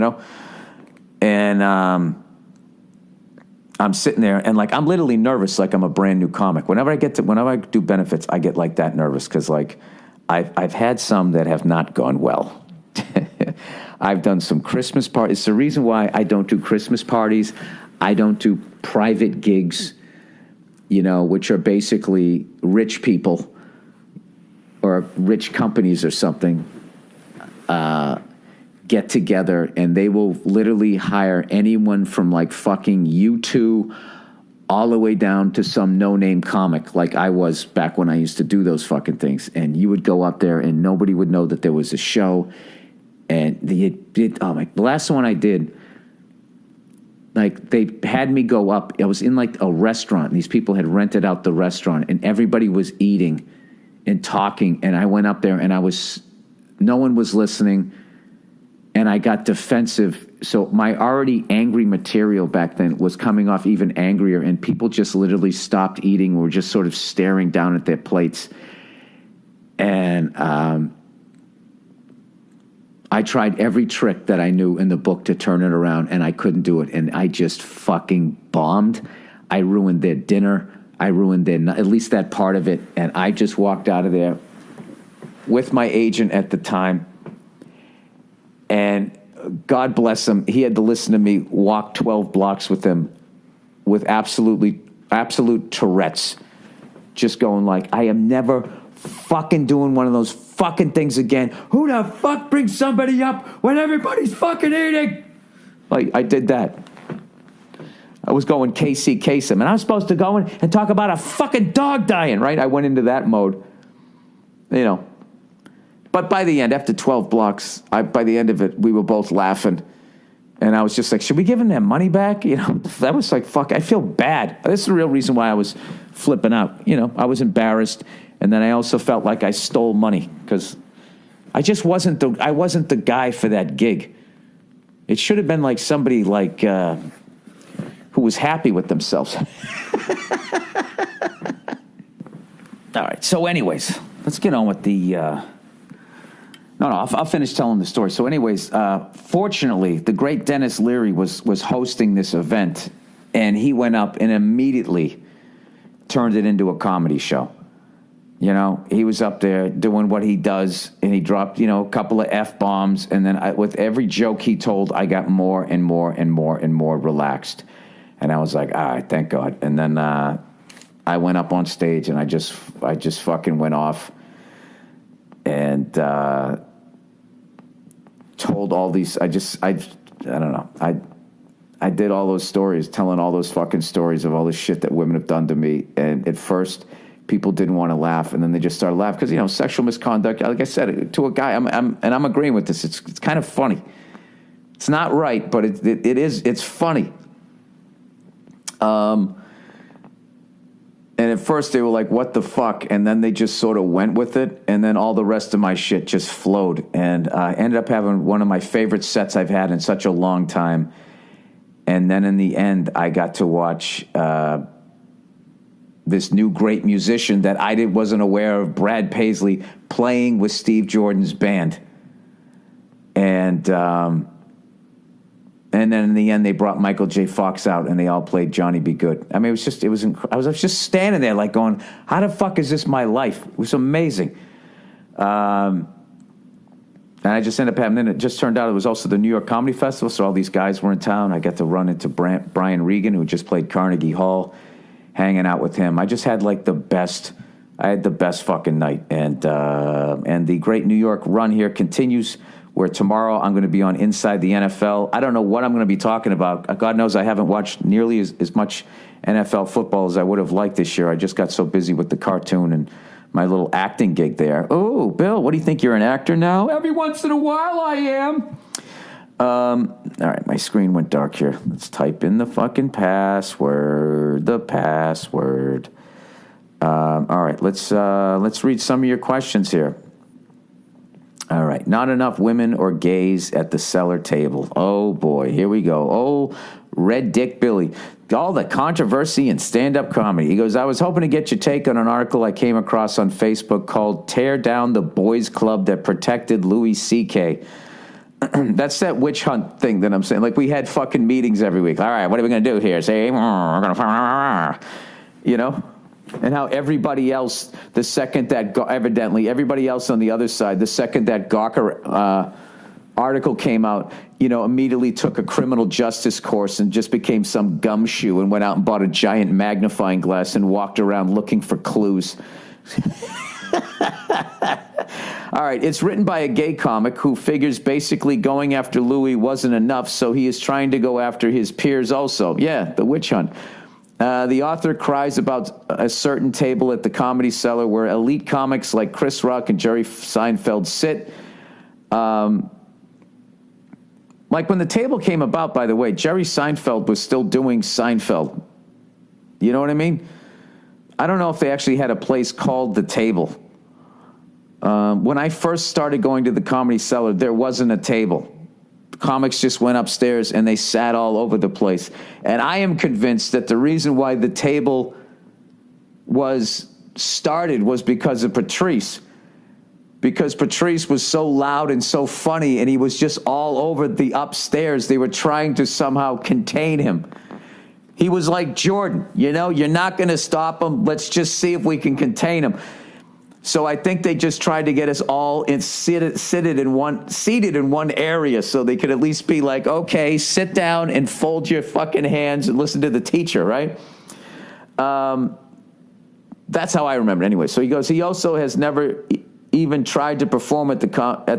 And I'm sitting there, and like I'm literally nervous, like I'm a brand new comic. Whenever I do benefits, I get like that nervous because like. I've had some that have not gone well. I've done some Christmas parties. It's the reason why I don't do Christmas parties. I don't do private gigs, which are basically rich people or rich companies or something get together, and they will literally hire anyone from like fucking U2 all the way down to some no-name comic like I was back when I used to do those fucking things. And you would go up there and nobody would know that there was a show. And the last one I did, like they had me go up. I was in like a restaurant, and these people had rented out the restaurant, and everybody was eating and talking. And I went up there, and no one was listening, and I got defensive. So my already angry material back then was coming off even angrier, and people just literally stopped eating, were just sort of staring down at their plates. And I tried every trick that I knew in the book to turn it around, and I couldn't do it. And I just fucking bombed. I ruined their dinner. I ruined at least that part of it. And I just walked out of there with my agent at the time. And God bless him, he had to listen to me walk 12 blocks with him with absolute Tourette's, just going like, I am never fucking doing one of those fucking things again. Who the fuck brings somebody up when everybody's fucking eating? Like, I did that. I was going KC Kasem, and I was supposed to go in and talk about a fucking dog dying, right? I went into that mode, But by the end, after 12 blocks, by the end of it, we were both laughing. And I was just like, should we give them their money back? That was like, fuck, I feel bad. That's the real reason why I was flipping out. I was embarrassed. And then I also felt like I stole money because I just wasn't the guy for that gig. It should have been like somebody like who was happy with themselves. All right. So anyways, let's get on with the... No, I'll finish telling the story. So anyways, fortunately, the great Dennis Leary was hosting this event, and he went up and immediately turned it into a comedy show. He was up there doing what he does, and he dropped, a couple of F-bombs, and then with every joke he told, I got more and more and more and more relaxed. And I was like, all right, thank God. And then I went up on stage, and I just fucking went off and told all these, I don't know. I did all those stories, telling all those fucking stories of all the shit that women have done to me. And at first, people didn't want to laugh, and then they just started laughing because sexual misconduct. Like I said to a guy, I'm agreeing with this. It's kind of funny. It's not right, but it is. It's funny. And at first they were like, what the fuck? And then they just sort of went with it. And then all the rest of my shit just flowed. And I ended up having one of my favorite sets I've had in such a long time. And then in the end, I got to watch this new great musician that I wasn't aware of, Brad Paisley, playing with Steve Jordan's band. And then in the end, they brought Michael J. Fox out, and they all played Johnny Be Good. I mean, I was just standing there like going, how the fuck is this my life? It was amazing. And I just ended up having, and it just turned out it was also the New York Comedy Festival, so all these guys were in town. I got to run into Brian Regan, who just played Carnegie Hall, hanging out with him. I just had like the best fucking night. And the great New York run here continues, where tomorrow I'm going to be on Inside the NFL. I don't know what I'm going to be talking about. God knows I haven't watched nearly as much NFL football as I would have liked this year. I just got so busy with the cartoon and my little acting gig there. Oh, Bill, what do you think? You're an actor now? Every once in a while I am. All right, my screen went dark here. Let's type in the fucking password. All right, let's read some of your questions here. All right, not enough women or gays at the cellar table. Oh, boy, here we go. Oh, Red Dick Billy. All the controversy in stand-up comedy. He goes, I was hoping to get your take on an article I came across on Facebook called Tear Down the Boys Club That Protected Louis C.K. That's that witch hunt thing that I'm saying. Like, we had fucking meetings every week. All right, what are we going to do here? Say, we're going to, you know? And how everybody else, the second that, evidently, everybody else on the other side, the second that Gawker article came out, you know, immediately took a criminal justice course and just became some gumshoe and went out and bought a giant magnifying glass and walked around looking for clues. All right, it's written by a gay comic who figures basically going after Louis wasn't enough, so he is trying to go after his peers also. Yeah, the witch hunt. The author cries about a certain table at the Comedy Cellar where elite comics like Chris Rock and Jerry Seinfeld sit. Like when the table came about, by the way, Jerry Seinfeld was still doing Seinfeld. You know what I mean? I don't know if they actually had a place called The Table. When I first started going to the Comedy Cellar, there wasn't a table. Comics just went upstairs and they sat all over the place. And I am convinced that the reason why the table was started was because of Patrice. Because Patrice was so loud and so funny and he was just all over the upstairs. They were trying to somehow contain him. He was like Jordan, you know, you're not going to stop him. Let's just see if we can contain him. So I think they just tried to get us all seated in one area so they could at least be like, okay, sit down and fold your fucking hands and listen to the teacher, right? That's how I remember it anyway. So he goes, he also has never even tried to perform at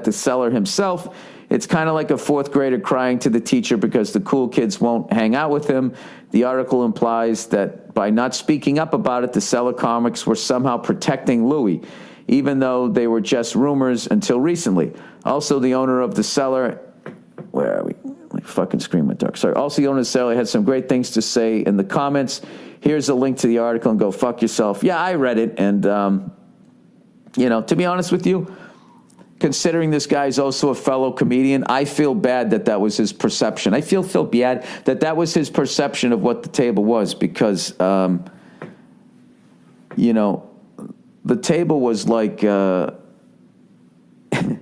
the cellar himself. It's kind of like a fourth grader crying to the teacher because the cool kids won't hang out with him. The article implies that by not speaking up about it, the cellar comics were somehow protecting Louis, even though they were just rumors until recently. Also, the owner of the cellar, where are we? My fucking screen went dark. Sorry. Also, the owner of the cellar had some great things to say in the comments. Here's a link to the article and go fuck yourself. Yeah, I read it. And, you know, to be honest with you, considering this guy's also a fellow comedian, I feel bad that was his perception. I feel bad that was his perception of what the table was because, you know, the table was like, I don't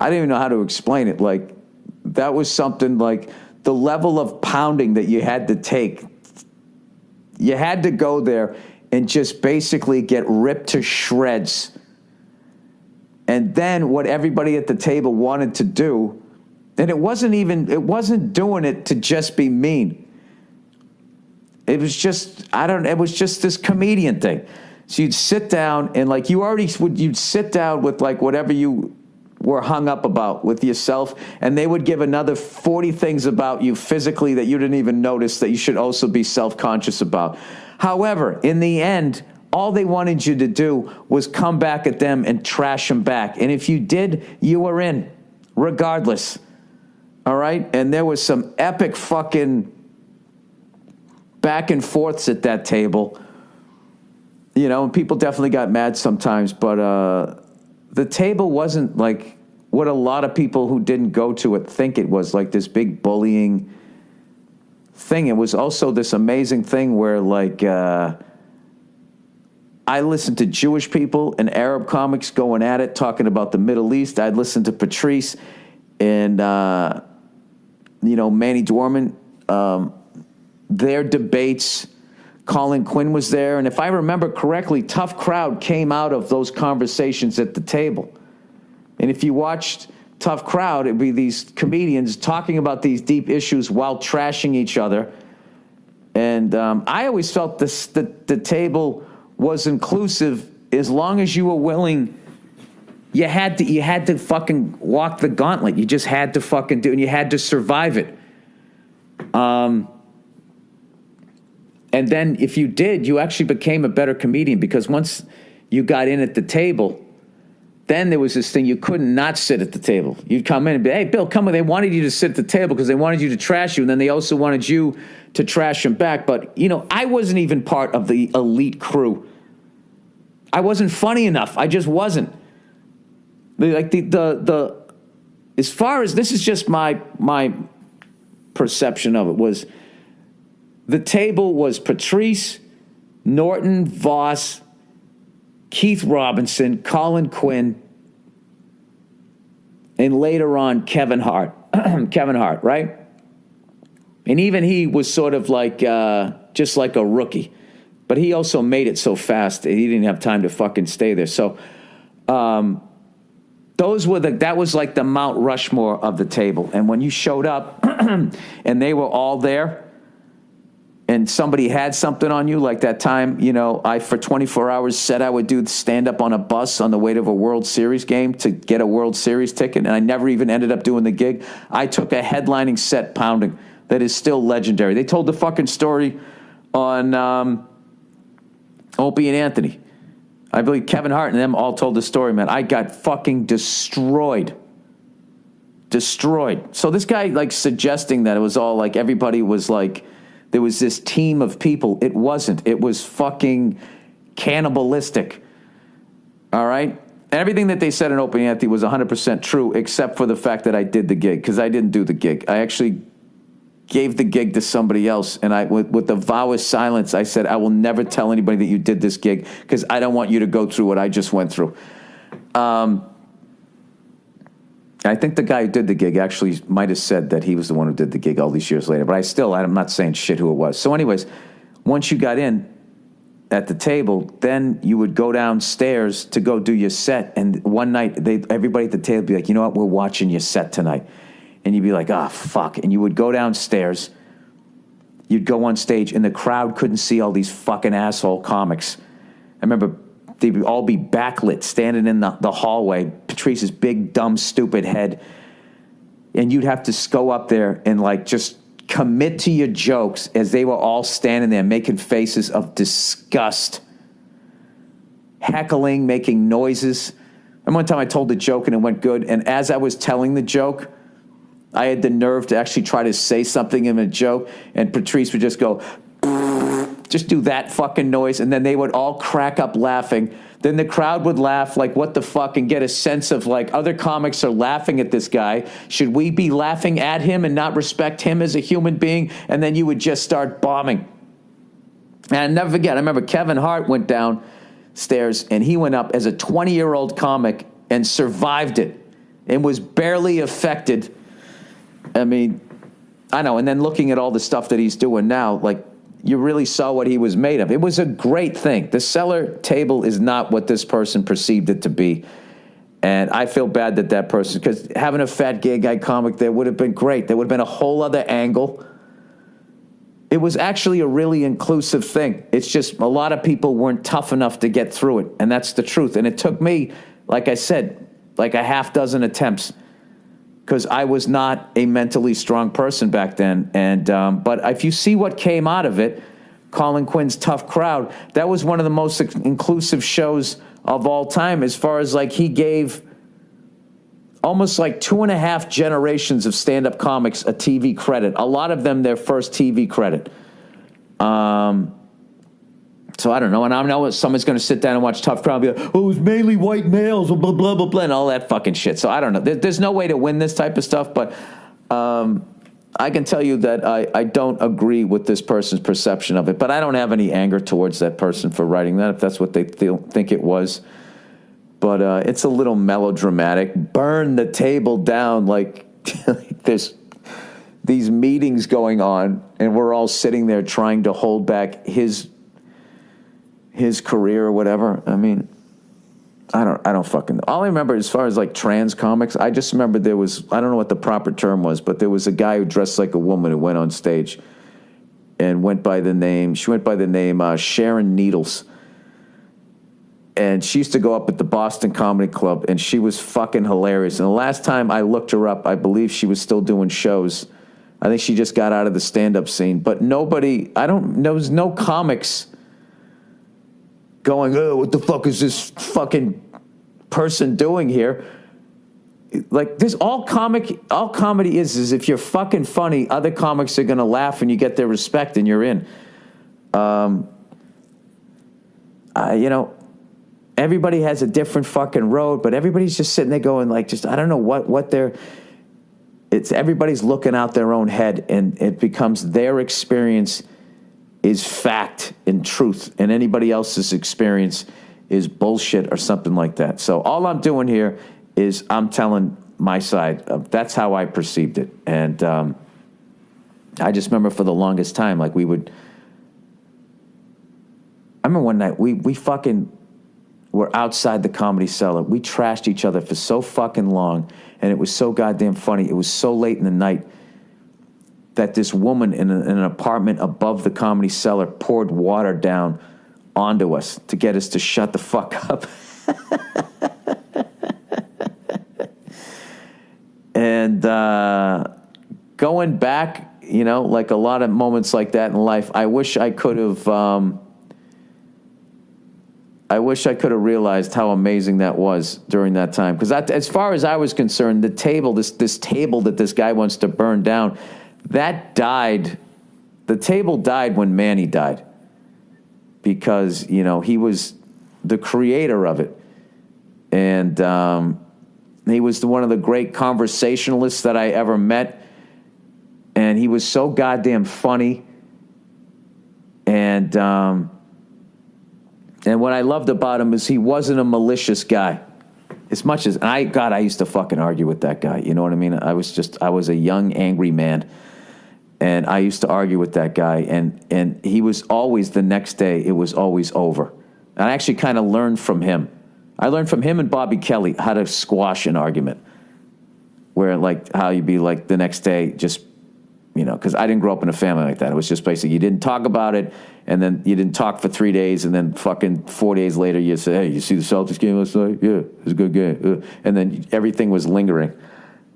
even know how to explain it. Like, that was something like the level of pounding that you had to take. You had to go there and just basically get ripped to shreds. And then what everybody at the table wanted to do, and it wasn't doing it to just be mean. It was just, it was just this comedian thing. So you'd sit down and like you'd sit down with like whatever you were hung up about with yourself, and they would give another 40 things about you physically that you didn't even notice that you should also be self-conscious about. However, in the end, all they wanted you to do was come back at them and trash them back. And if you did, you were in, regardless. All right? And there was some epic fucking back and forths at that table. You know, and people definitely got mad sometimes, but the table wasn't like what a lot of people who didn't go to it think it was, like this big bullying thing. It was also this amazing thing where, like, I listened to Jewish people and Arab comics going at it, talking about the Middle East. I'd listen to Patrice and, you know, Manny Dwarman, their debates. Colin Quinn was there. And if I remember correctly, Tough Crowd came out of those conversations at the table. And if you watched Tough Crowd, it'd be these comedians talking about these deep issues while trashing each other. And I always felt the table was inclusive as long as you were willing. You had to fucking walk the gauntlet. You just had to fucking do it, and you had to survive it. And then if you did, you actually became a better comedian, because once you got in at the table, then there was this thing, you couldn't not sit at the table. You'd come in and be, hey, Bill, come on. They wanted you to sit at the table because they wanted you to trash you, and then they also wanted you to trash them back. But, you know, I wasn't even part of the elite crew. I wasn't funny enough. I just wasn't. Like as far as, this is just my perception of it, was the table was Patrice, Norton, Voss, Keith Robinson, Colin Quinn, and later on Kevin Hart. Kevin Hart, right? And even he was sort of like just like a rookie. But he also made it so fast that he didn't have time to fucking stay there. So that was like the Mount Rushmore of the table. And when you showed up and they were all there, and somebody had something on you, like that time, you know, I, for 24 hours, said I would do stand-up on a bus on the way to a World Series game to get a World Series ticket, and I never even ended up doing the gig. I took a headlining set pounding that is still legendary. They told the fucking story on Opie and Anthony. I believe Kevin Hart and them all told the story, man. I got fucking destroyed. So this guy, like, suggesting that it was all like everybody was like, there was this team of people. It wasn't. It was fucking cannibalistic. All right? And everything that they said in Opie and Anthony was 100% true, except for the fact that I did the gig, because I didn't do the gig. I actually gave the gig to somebody else, and with the vow of silence, I said, I will never tell anybody that you did this gig, because I don't want you to go through what I just went through. I think the guy who did the gig actually might have said that he was the one who did the gig all these years later, but I'm not saying shit who it was. So anyways, once you got in at the table, then you would go downstairs to go do your set, and one night, everybody at the table would be like, you know what, we're watching your set tonight. And you'd be like, oh, fuck. And you would go downstairs, you'd go on stage, and the crowd couldn't see all these fucking asshole comics. I remember they'd all be backlit, standing in the hallway, Patrice's big, dumb, stupid head. And you'd have to go up there and, like, just commit to your jokes as they were all standing there making faces of disgust, heckling, making noises. And one time I told the joke and it went good, and as I was telling the joke, I had the nerve to actually try to say something in a joke, and Patrice would just go, just do that fucking noise, and then they would all crack up laughing. Then the crowd would laugh like, what the fuck, and get a sense of, like, other comics are laughing at this guy. Should we be laughing at him and not respect him as a human being? And then you would just start bombing. And I'll never forget, I remember Kevin Hart went downstairs, and he went up as a 20-year-old comic and survived it and was barely affected. I mean, I know. And then looking at all the stuff that he's doing now, like, you really saw what he was made of. It was a great thing. The cellar table is not what this person perceived it to be. And I feel bad that person, because having a fat gay guy comic there would have been great. There would have been a whole other angle. It was actually a really inclusive thing. It's just a lot of people weren't tough enough to get through it. And that's the truth. And it took me, like I said, like a half dozen attempts, because I was not a mentally strong person back then. And but if you see what came out of it, Colin Quinn's Tough Crowd, that was one of the most inclusive shows of all time, as far as, like, he gave almost like 2.5 generations of stand-up comics a TV credit. A lot of them their first TV credit. So I don't know, and I know someone's going to sit down and watch Tough Crowd and be like, oh, it was mainly white males, blah, blah, blah, blah, and all that fucking shit. So I don't know. There's no way to win this type of stuff, but I can tell you that I don't agree with this person's perception of it, but I don't have any anger towards that person for writing that, if that's what they think it was. But it's a little melodramatic. Burn the table down, like there's these meetings going on, and we're all sitting there trying to hold back his career or whatever. I mean, I don't fucking know. All I remember as far as like trans comics, I just remember there was, I don't know what the proper term was, but there was a guy who dressed like a woman who went on stage and she went by the name Sharon Needles. And she used to go up at the Boston Comedy Club, and she was fucking hilarious. And the last time I looked her up, I believe she was still doing shows. I think she just got out of the stand-up scene. But there was no comics going, oh, what the fuck is this fucking person doing here? Like, there's all comedy is if you're fucking funny, other comics are going to laugh and you get their respect and you're in. Everybody has a different fucking road, but everybody's just sitting there going like, just, I don't know what everybody's looking out their own head, and it becomes their experience is fact and truth, and anybody else's experience is bullshit or something like that. So all I'm doing here is I'm telling my side. That's how I perceived it. And I just remember for the longest time, like I remember one night we fucking were outside the Comedy Cellar. We trashed each other for so fucking long, and it was so goddamn funny. It was so late in the night that this woman in an apartment above the Comedy Cellar poured water down onto us to get us to shut the fuck up. And going back, like a lot of moments like that in life, I wish I could have realized how amazing that was during that time. Because as far as I was concerned, the table, this table that this guy wants to burn down, that died. The table died when Manny died, because he was the creator of it, and he was one of the great conversationalists that I ever met, and he was so goddamn funny, and what I loved about him is he wasn't a malicious guy. As much as I used to fucking argue with that guy. You know what I mean? I was a young, angry man. And I used to argue with that guy, and he was always, the next day, it was always over. And I actually kind of learned from him. I learned from him and Bobby Kelly how to squash an argument, where like how you'd be like the next day, just, because I didn't grow up in a family like that. It was just basically you didn't talk about it, and then you didn't talk for 3 days, and then fucking 4 days later you say, hey, you see the Celtics game last night? Yeah, it was a good game. And then everything was lingering.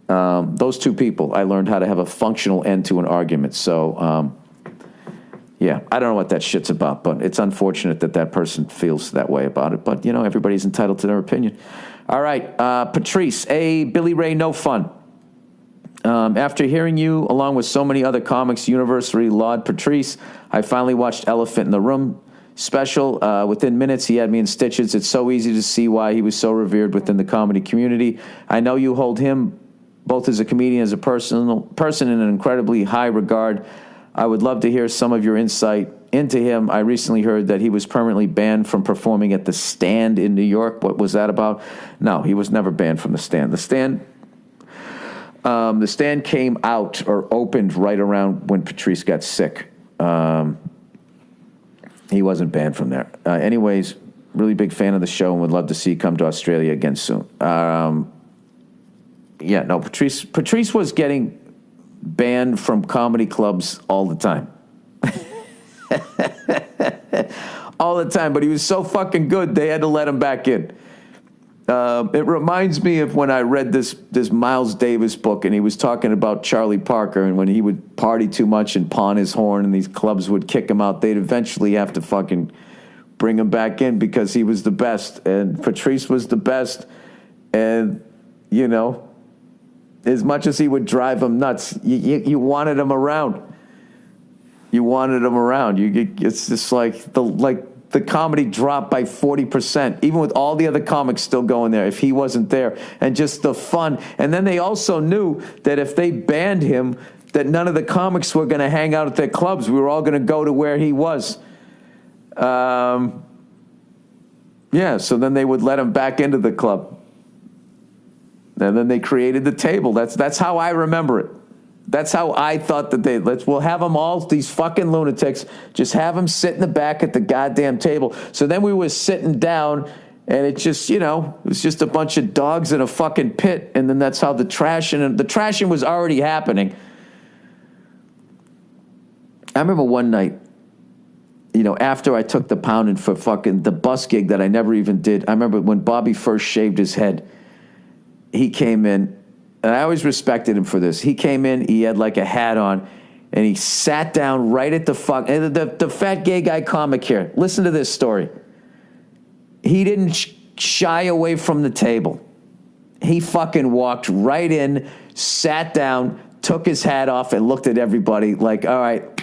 Those two people, I learned how to have a functional end to an argument. So, yeah, I don't know what that shit's about, but it's unfortunate that person feels that way about it. But, everybody's entitled to their opinion. All right, Patrice, Billy Ray, no fun. After hearing you, along with so many other comics, universally laud Patrice, I finally watched Elephant in the Room special. Within minutes, he had me in stitches. It's so easy to see why he was so revered within the comedy community. I know you hold him both as a comedian, as a person in an incredibly high regard. I would love to hear some of your insight into him. I recently heard that he was permanently banned from performing at the Stand in New York. What was that about? No, he was never banned from the Stand. The Stand came out or opened right around when Patrice got sick. He wasn't banned from there. Anyways, really big fan of the show and would love to see you come to Australia again soon. Patrice was getting banned from comedy clubs all the time. All the time, but he was so fucking good, they had to let him back in. It reminds me of when I read this Miles Davis book, and he was talking about Charlie Parker, and when he would party too much and pawn his horn and these clubs would kick him out, they'd eventually have to fucking bring him back in because he was the best, and Patrice was the best, and, as much as he would drive him nuts, you wanted him around. You wanted him around. It's just like the comedy dropped by 40%, even with all the other comics still going there, if he wasn't there. And just the fun. And then they also knew that if they banned him, that none of the comics were going to hang out at their clubs. We were all going to go to where he was. Yeah, so then they would let him back into the club. And then they created the table. That's how I remember it. That's how I thought that we'll have them all, these fucking lunatics, just have them sit in the back at the goddamn table. So then we were sitting down, and it just, it was just a bunch of dogs in a fucking pit. And then that's how the trashing was already happening. I remember one night, after I took the pounding for fucking the bus gig that I never even did. I remember when Bobby first shaved his head, he came in. And I always respected him for this. He came in, he had like a hat on, and he sat down right at the the fat gay guy comic here. Listen to this story. He didn't shy away from the table. He fucking walked right in, sat down, took his hat off, and looked at everybody like, all right,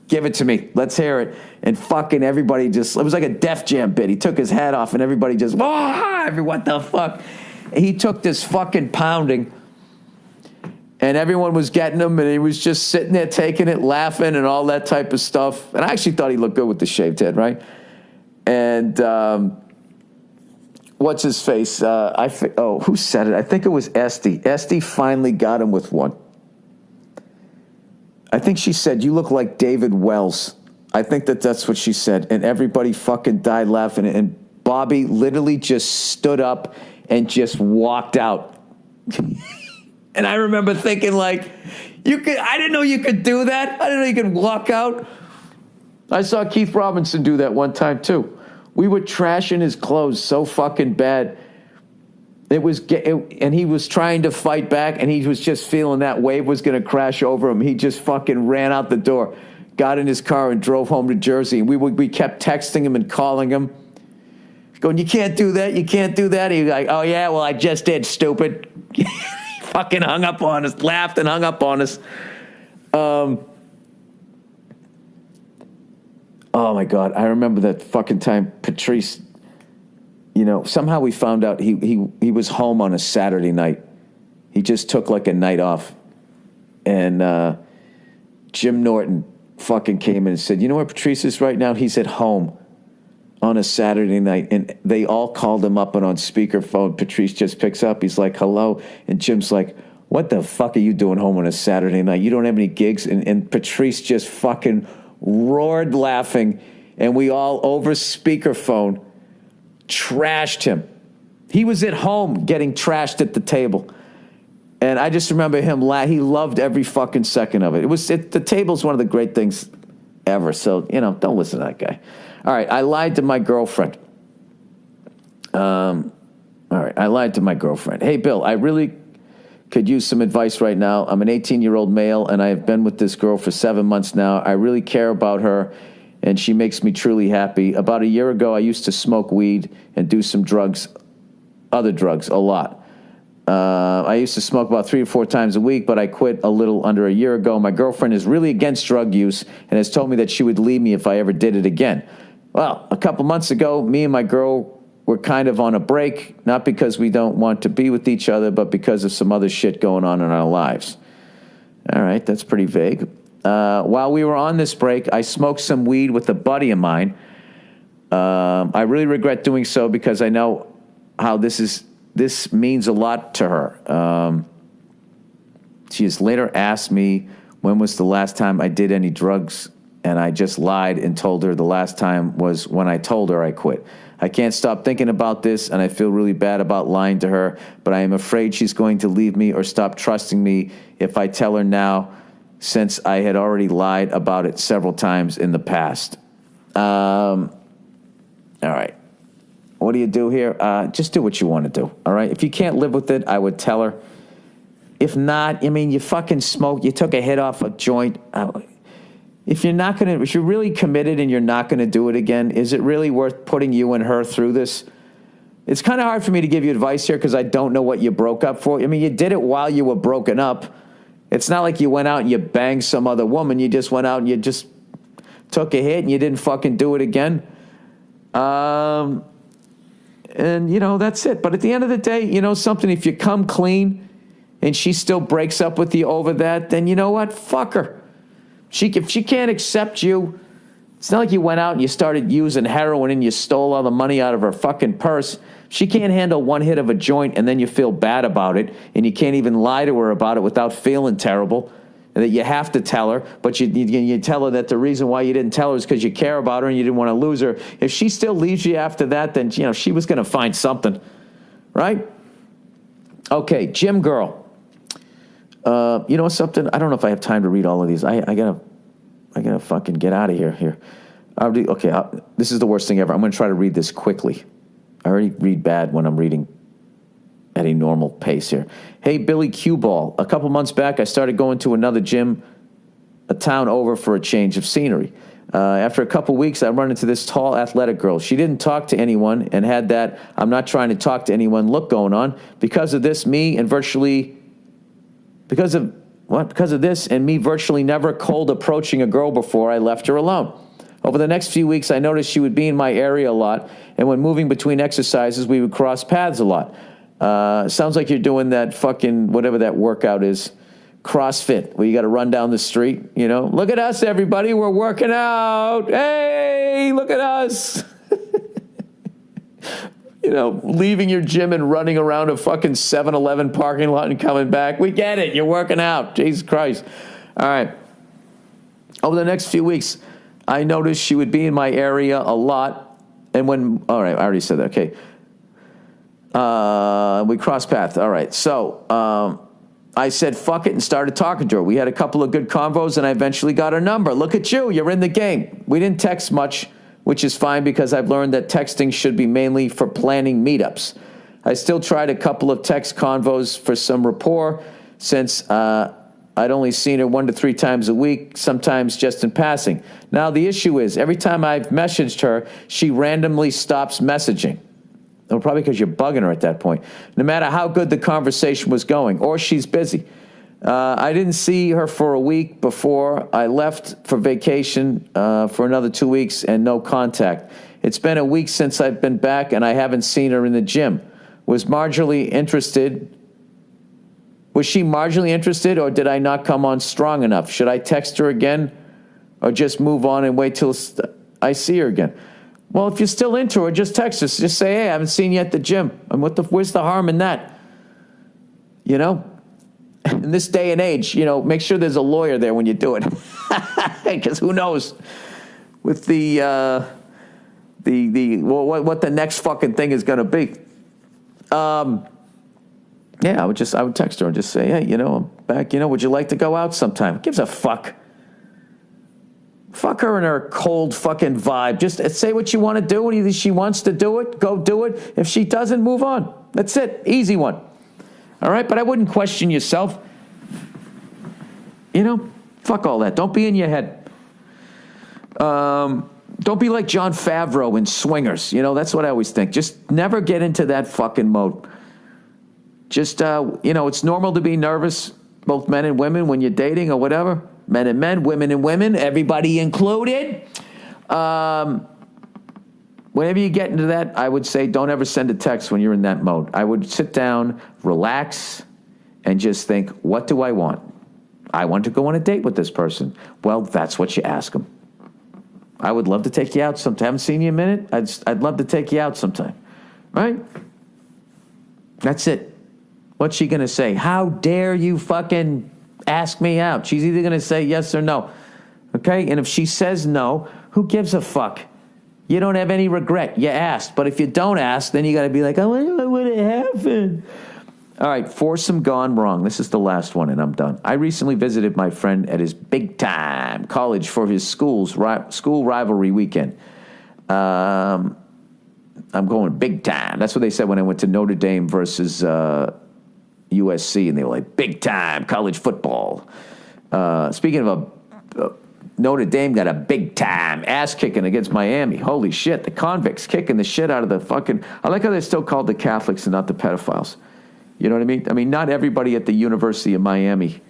give it to me. Let's hear it. And fucking everybody it was like a Def Jam bit. He took his hat off, and everybody just, what the fuck? He took this fucking pounding, and everyone was getting him, and he was just sitting there taking it, laughing, and all that type of stuff. And I actually thought he looked good with the shaved head, right? And what's his face? Who said it? I think it was Esty. Esty finally got him with one. I think she said, "You look like David Wells." I think that's what she said, and everybody fucking died laughing. And Bobby literally just stood up and just walked out. And I remember thinking, like, I didn't know you could do that. I didn't know you could walk out. I saw Keith Robinson do that one time, too. We were trashing his clothes so fucking bad. And he was trying to fight back, and he was just feeling that wave was going to crash over him. He just fucking ran out the door, got in his car, and drove home to Jersey. And we kept texting him and calling him, going, you can't do that, you can't do that. He was like, oh, yeah, well, I just did, stupid. He fucking hung up on us, laughed and hung up on us. Oh, my God. I remember that fucking time Patrice, somehow we found out he was home on a Saturday night. He just took like a night off. And Jim Norton fucking came in and said, you know where Patrice is right now? He's at home on a Saturday night, and they all called him up, and on speakerphone, Patrice just picks up. He's like, hello. And Jim's like, what the fuck are you doing home on a Saturday night? You don't have any gigs? And Patrice just fucking roared laughing, and we all, over speakerphone, trashed him. He was at home getting trashed at the table. And I just remember him he loved every fucking second of it. The table's one of the great things ever. So, don't listen to that guy. All right, I lied to my girlfriend. I lied to my girlfriend. Hey, Bill, I really could use some advice right now. I'm an 18-year-old male, and I have been with this girl for 7 months now. I really care about her, and she makes me truly happy. About a year ago, I used to smoke weed and do some other drugs, a lot. I used to smoke about 3 or 4 times a week, but I quit a little under a year ago. My girlfriend is really against drug use and has told me that she would leave me if I ever did it again. Well, a couple months ago, me and my girl were kind of on a break, not because we don't want to be with each other, but because of some other shit going on in our lives. All right, that's pretty vague. While we were on this break, I smoked some weed with a buddy of mine. I really regret doing so because I know how this means a lot to her. She has later asked me when was the last time I did any drugs, and I just lied and told her the last time was when I told her I quit. I can't stop thinking about this, and I feel really bad about lying to her, but I am afraid she's going to leave me or stop trusting me if I tell her now, since I had already lied about it several times in the past. All right. What do you do here? Just do what you want to do, all right? If you can't live with it, I would tell her. If not, you fucking smoked, you took a hit off a joint. If you're really committed and you're not going to do it again, is it really worth putting you and her through this? It's kind of hard for me to give you advice here because I don't know what you broke up for. You did it while you were broken up, It's not like you went out and you banged some other woman. You just went out and you just took a hit and you didn't fucking do it again. And, that's it. But at the end of the day, something, if you come clean and she still breaks up with you over that, then you know what? Fuck her. If she can't accept you, it's not like you went out and you started using heroin and you stole all the money out of her fucking purse. She can't handle one hit of a joint and then you feel bad about it and you can't even lie to her about it without feeling terrible. And that you have to tell her, but you tell her that the reason why you didn't tell her is because you care about her and you didn't want to lose her. If she still leaves you after that, then, she was going to find something, right? Okay, gym girl. Something? I don't know if I have time to read all of these. I gotta fucking get out of here. This is the worst thing ever. I'm going to try to read this quickly. I already read bad when I'm reading at a normal pace here. Hey, Billy Q-Ball. A couple months back, I started going to another gym a town over for a change of scenery. After a couple weeks, I run into this tall, athletic girl. She didn't talk to anyone and had that I'm not trying to talk to anyone look going on. Because of this, me virtually never cold approaching a girl before I left her alone. Over the next few weeks, I noticed she would be in my area a lot, and when moving between exercises, we would cross paths a lot. Sounds like you're doing that fucking, whatever that workout is, CrossFit, where you got to run down the street, Look at us, everybody, we're working out. Hey, look at us. Leaving your gym and running around a fucking 7-Eleven parking lot and coming back. We get it. You're working out. Jesus Christ. All right. Over the next few weeks, I noticed she would be in my area a lot. And all right, I already said that. Okay. We crossed paths. All right. So, I said, fuck it, and started talking to her. We had a couple of good convos, and I eventually got her number. Look at you. You're in the game. We didn't text much, which is fine because I've learned that texting should be mainly for planning meetups. I still tried a couple of text convos for some rapport since I'd only seen her 1 to 3 times a week, sometimes just in passing. Now, the issue is every time I've messaged her, she randomly stops messaging. Well, probably because you're bugging her at that point. No matter how good the conversation was going, or she's busy. I didn't see her for a week before I left for vacation for another 2 weeks and no contact. It's been a week since I've been back and I haven't seen her in the gym. Was she marginally interested or did I not come on strong enough? Should I text her again or just move on and wait till I see her again? Well, if you're still into her, just text us. Just say, hey, I haven't seen you at the gym. And where's the harm in that? In this day and age, make sure there's a lawyer there when you do it. Because who knows with what the next fucking thing is going to be. I would text her and just say, hey, I'm back. Would you like to go out sometime? Who gives a fuck? Fuck her and her cold fucking vibe. Just say what you want to do. And either she wants to do it, go do it. If she doesn't, move on. That's it. Easy one. All right? But I wouldn't question yourself. Fuck all that. Don't be in your head. Don't be like Jon Favreau in Swingers. That's what I always think. Just never get into that fucking mode. Just, it's normal to be nervous, both men and women, when you're dating or whatever. Men and men, women and women, everybody included. Whenever you get into that, I would say don't ever send a text when you're in that mode. I would sit down, relax, and just think, what do I want? I want to go on a date with this person. Well, that's what you ask them. I would love to take you out sometime. I haven't seen you in a minute. I'd love to take you out sometime. Right? That's it. What's she going to say? How dare you fucking ask me out? She's either going to say yes or no. Okay? And if she says no, who gives a fuck? You don't have any regret. You asked. But if you don't ask, then you got to be like, I wonder what would have happened. All right, foursome gone wrong. This is the last one, and I'm done. I recently visited my friend at his big-time college for his school rivalry weekend. I'm going big time. That's what they said when I went to Notre Dame versus USC, and they were like, big time college football. Speaking of Notre Dame got a big time ass kicking against Miami. Holy shit, the convicts kicking the shit out of the fucking... I like how they're still called the Catholics and not the pedophiles. You know what I mean? I mean, not everybody at the University of Miami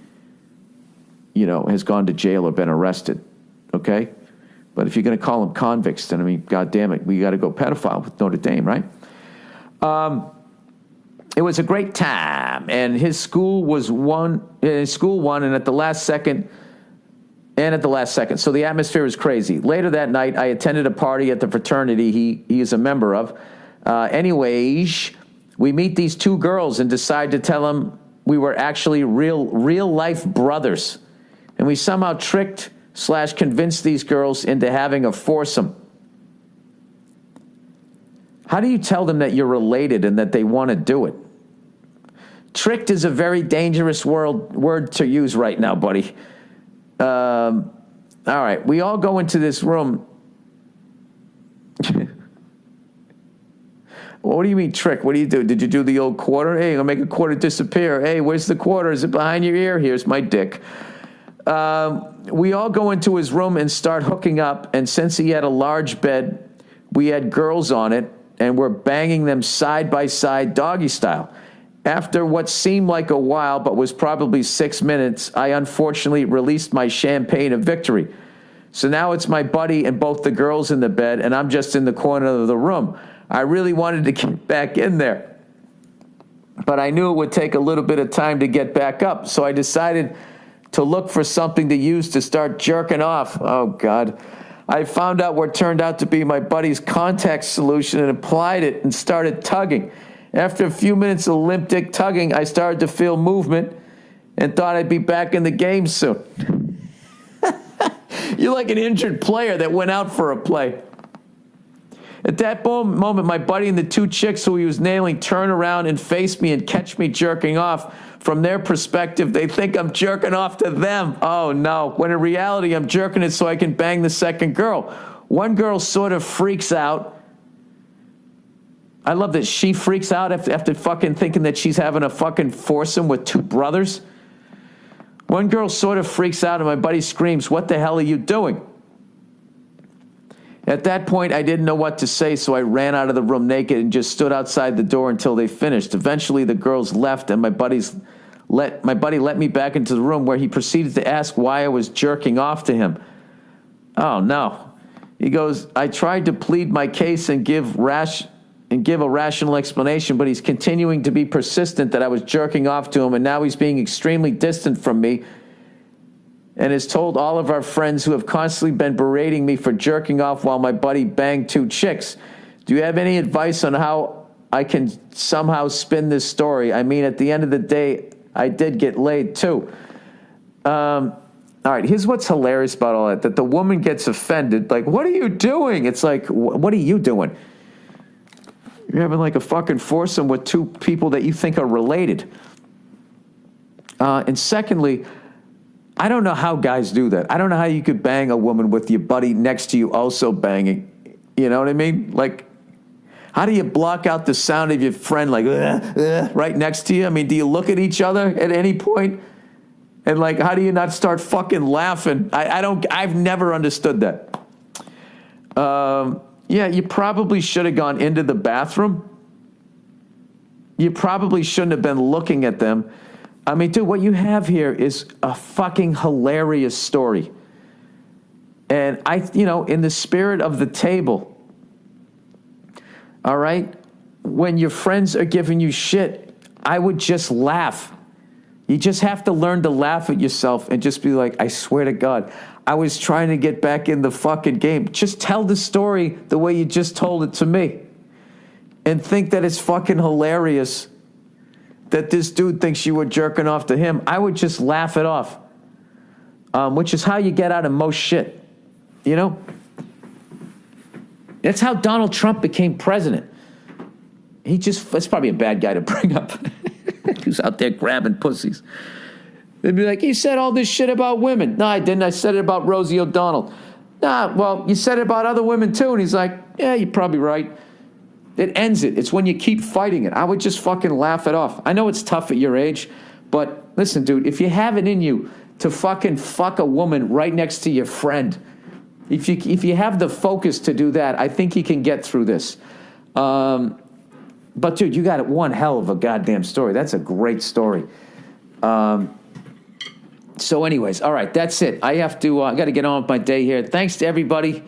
has gone to jail or been arrested, okay? But if you're going to call them convicts, then, I mean, God damn it, we got to go pedophile with Notre Dame, right? It was a great time, and his school won, and at the last second, so the atmosphere was crazy. Later that night, I attended a party at the fraternity he is a member of. Anyways, we meet these two girls and decide to tell them we were actually real-life brothers, and we somehow tricked/convinced these girls into having a foursome. How do you tell them that you're related and that they want to do it? Tricked is a very dangerous word to use right now, buddy. All right, we all go into this room. What do you mean trick? What do you do? Did you do the old quarter? Hey, I'll make a quarter disappear. Hey, where's the quarter? Is it behind your ear? Here's my dick. We all go into his room and start hooking up, and since he had a large bed, we had girls on it, and we're banging them side by side doggy style. After what seemed like a while, but was probably 6 minutes, I unfortunately released my champagne of victory. So now it's my buddy and both the girls in the bed, and I'm just in the corner of the room. I really wanted to get back in there, but I knew it would take a little bit of time to get back up, so I decided to look for something to use to start jerking off. Oh, God. I found out what turned out to be my buddy's contact solution and applied it and started tugging. After a few minutes of limp dick tugging, I started to feel movement and thought I'd be back in the game soon. You're like an injured player that went out for a play. At that moment, my buddy and the two chicks who he was nailing turn around and face me and catch me jerking off. From their perspective, they think I'm jerking off to them. Oh, no. When in reality, I'm jerking it so I can bang the second girl. One girl sort of freaks out. I love that she freaks out after fucking thinking that she's having a fucking foursome with two brothers. One girl sort of freaks out and my buddy screams, "What the hell are you doing?" At that point, I didn't know what to say, so I ran out of the room naked and just stood outside the door until they finished. Eventually, the girls left, and my buddy let me back into the room, where he proceeded to ask why I was jerking off to him. Oh, no. He goes, I tried to plead my case and give a rational explanation, but he's continuing to be persistent that I was jerking off to him, and now he's being extremely distant from me and has told all of our friends who have constantly been berating me for jerking off while my buddy banged two chicks. Do you have any advice on how I can somehow spin this story? I mean, at the end of the day, I did get laid too. All right, here's what's hilarious about all that the woman gets offended. Like, what are you doing? It's like, what are you doing? You're having like a fucking foursome with two people that you think are related. And secondly, I don't know how guys do that. I don't know how you could bang a woman with your buddy next to you also banging. You know what I mean? Like, how do you block out the sound of your friend like right next to you? I mean, do you look at each other at any point? And like, how do you not start fucking laughing? I've never understood that. Yeah, you probably should have gone into the bathroom. You probably shouldn't have been looking at them. I mean, dude, what you have here is a fucking hilarious story. And in the spirit of the table, all right, when your friends are giving you shit, I would just laugh. You just have to learn to laugh at yourself and just be like, I swear to God, I was trying to get back in the fucking game. Just tell the story the way you just told it to me. And think that it's fucking hilarious that this dude thinks you were jerking off to him. I would just laugh it off, which is how you get out of most shit, you know? That's how Donald Trump became president. That's probably a bad guy to bring up. Who's out there grabbing pussies. They'd be like, he said all this shit about women. No, I didn't. I said it about Rosie O'Donnell. Nah, well, you said it about other women too. And he's like, yeah, you're probably right. It ends it. It's when you keep fighting it. I would just fucking laugh it off. I know it's tough at your age, but listen, dude, if you have it in you to fucking fuck a woman right next to your friend, if you have the focus to do that, I think you can get through this. But, dude, you got one hell of a goddamn story. That's a great story. So anyways, all right, that's it. I have to, I got to get on with my day here. Thanks to everybody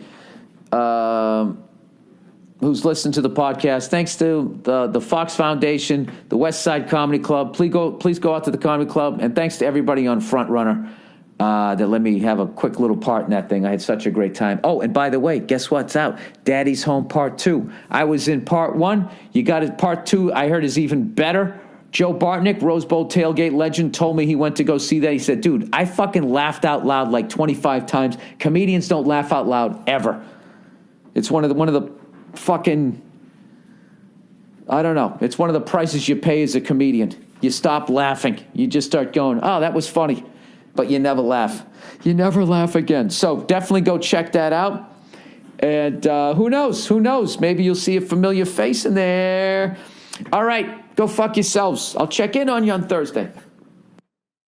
who's listened to the podcast. Thanks to the Fox Foundation, the West Side Comedy Club. Please go out to the Comedy Club. And thanks to everybody on Front Runner that let me have a quick little part in that thing. I had such a great time. Oh, and by the way, guess what's out? Daddy's Home Part 2. I was in Part 1. You got it. Part 2, I heard, is even better. Joe Bartnick, Rose Bowl tailgate legend, told me he went to go see that. He said, dude, I fucking laughed out loud like 25 times. Comedians don't laugh out loud ever. It's one of the fucking, I don't know. It's one of the prices you pay as a comedian. You stop laughing. You just start going, oh, that was funny. But you never laugh. You never laugh again. So definitely go check that out. And who knows? Who knows? Maybe you'll see a familiar face in there. All right. Go fuck yourselves. I'll check in on you on Thursday.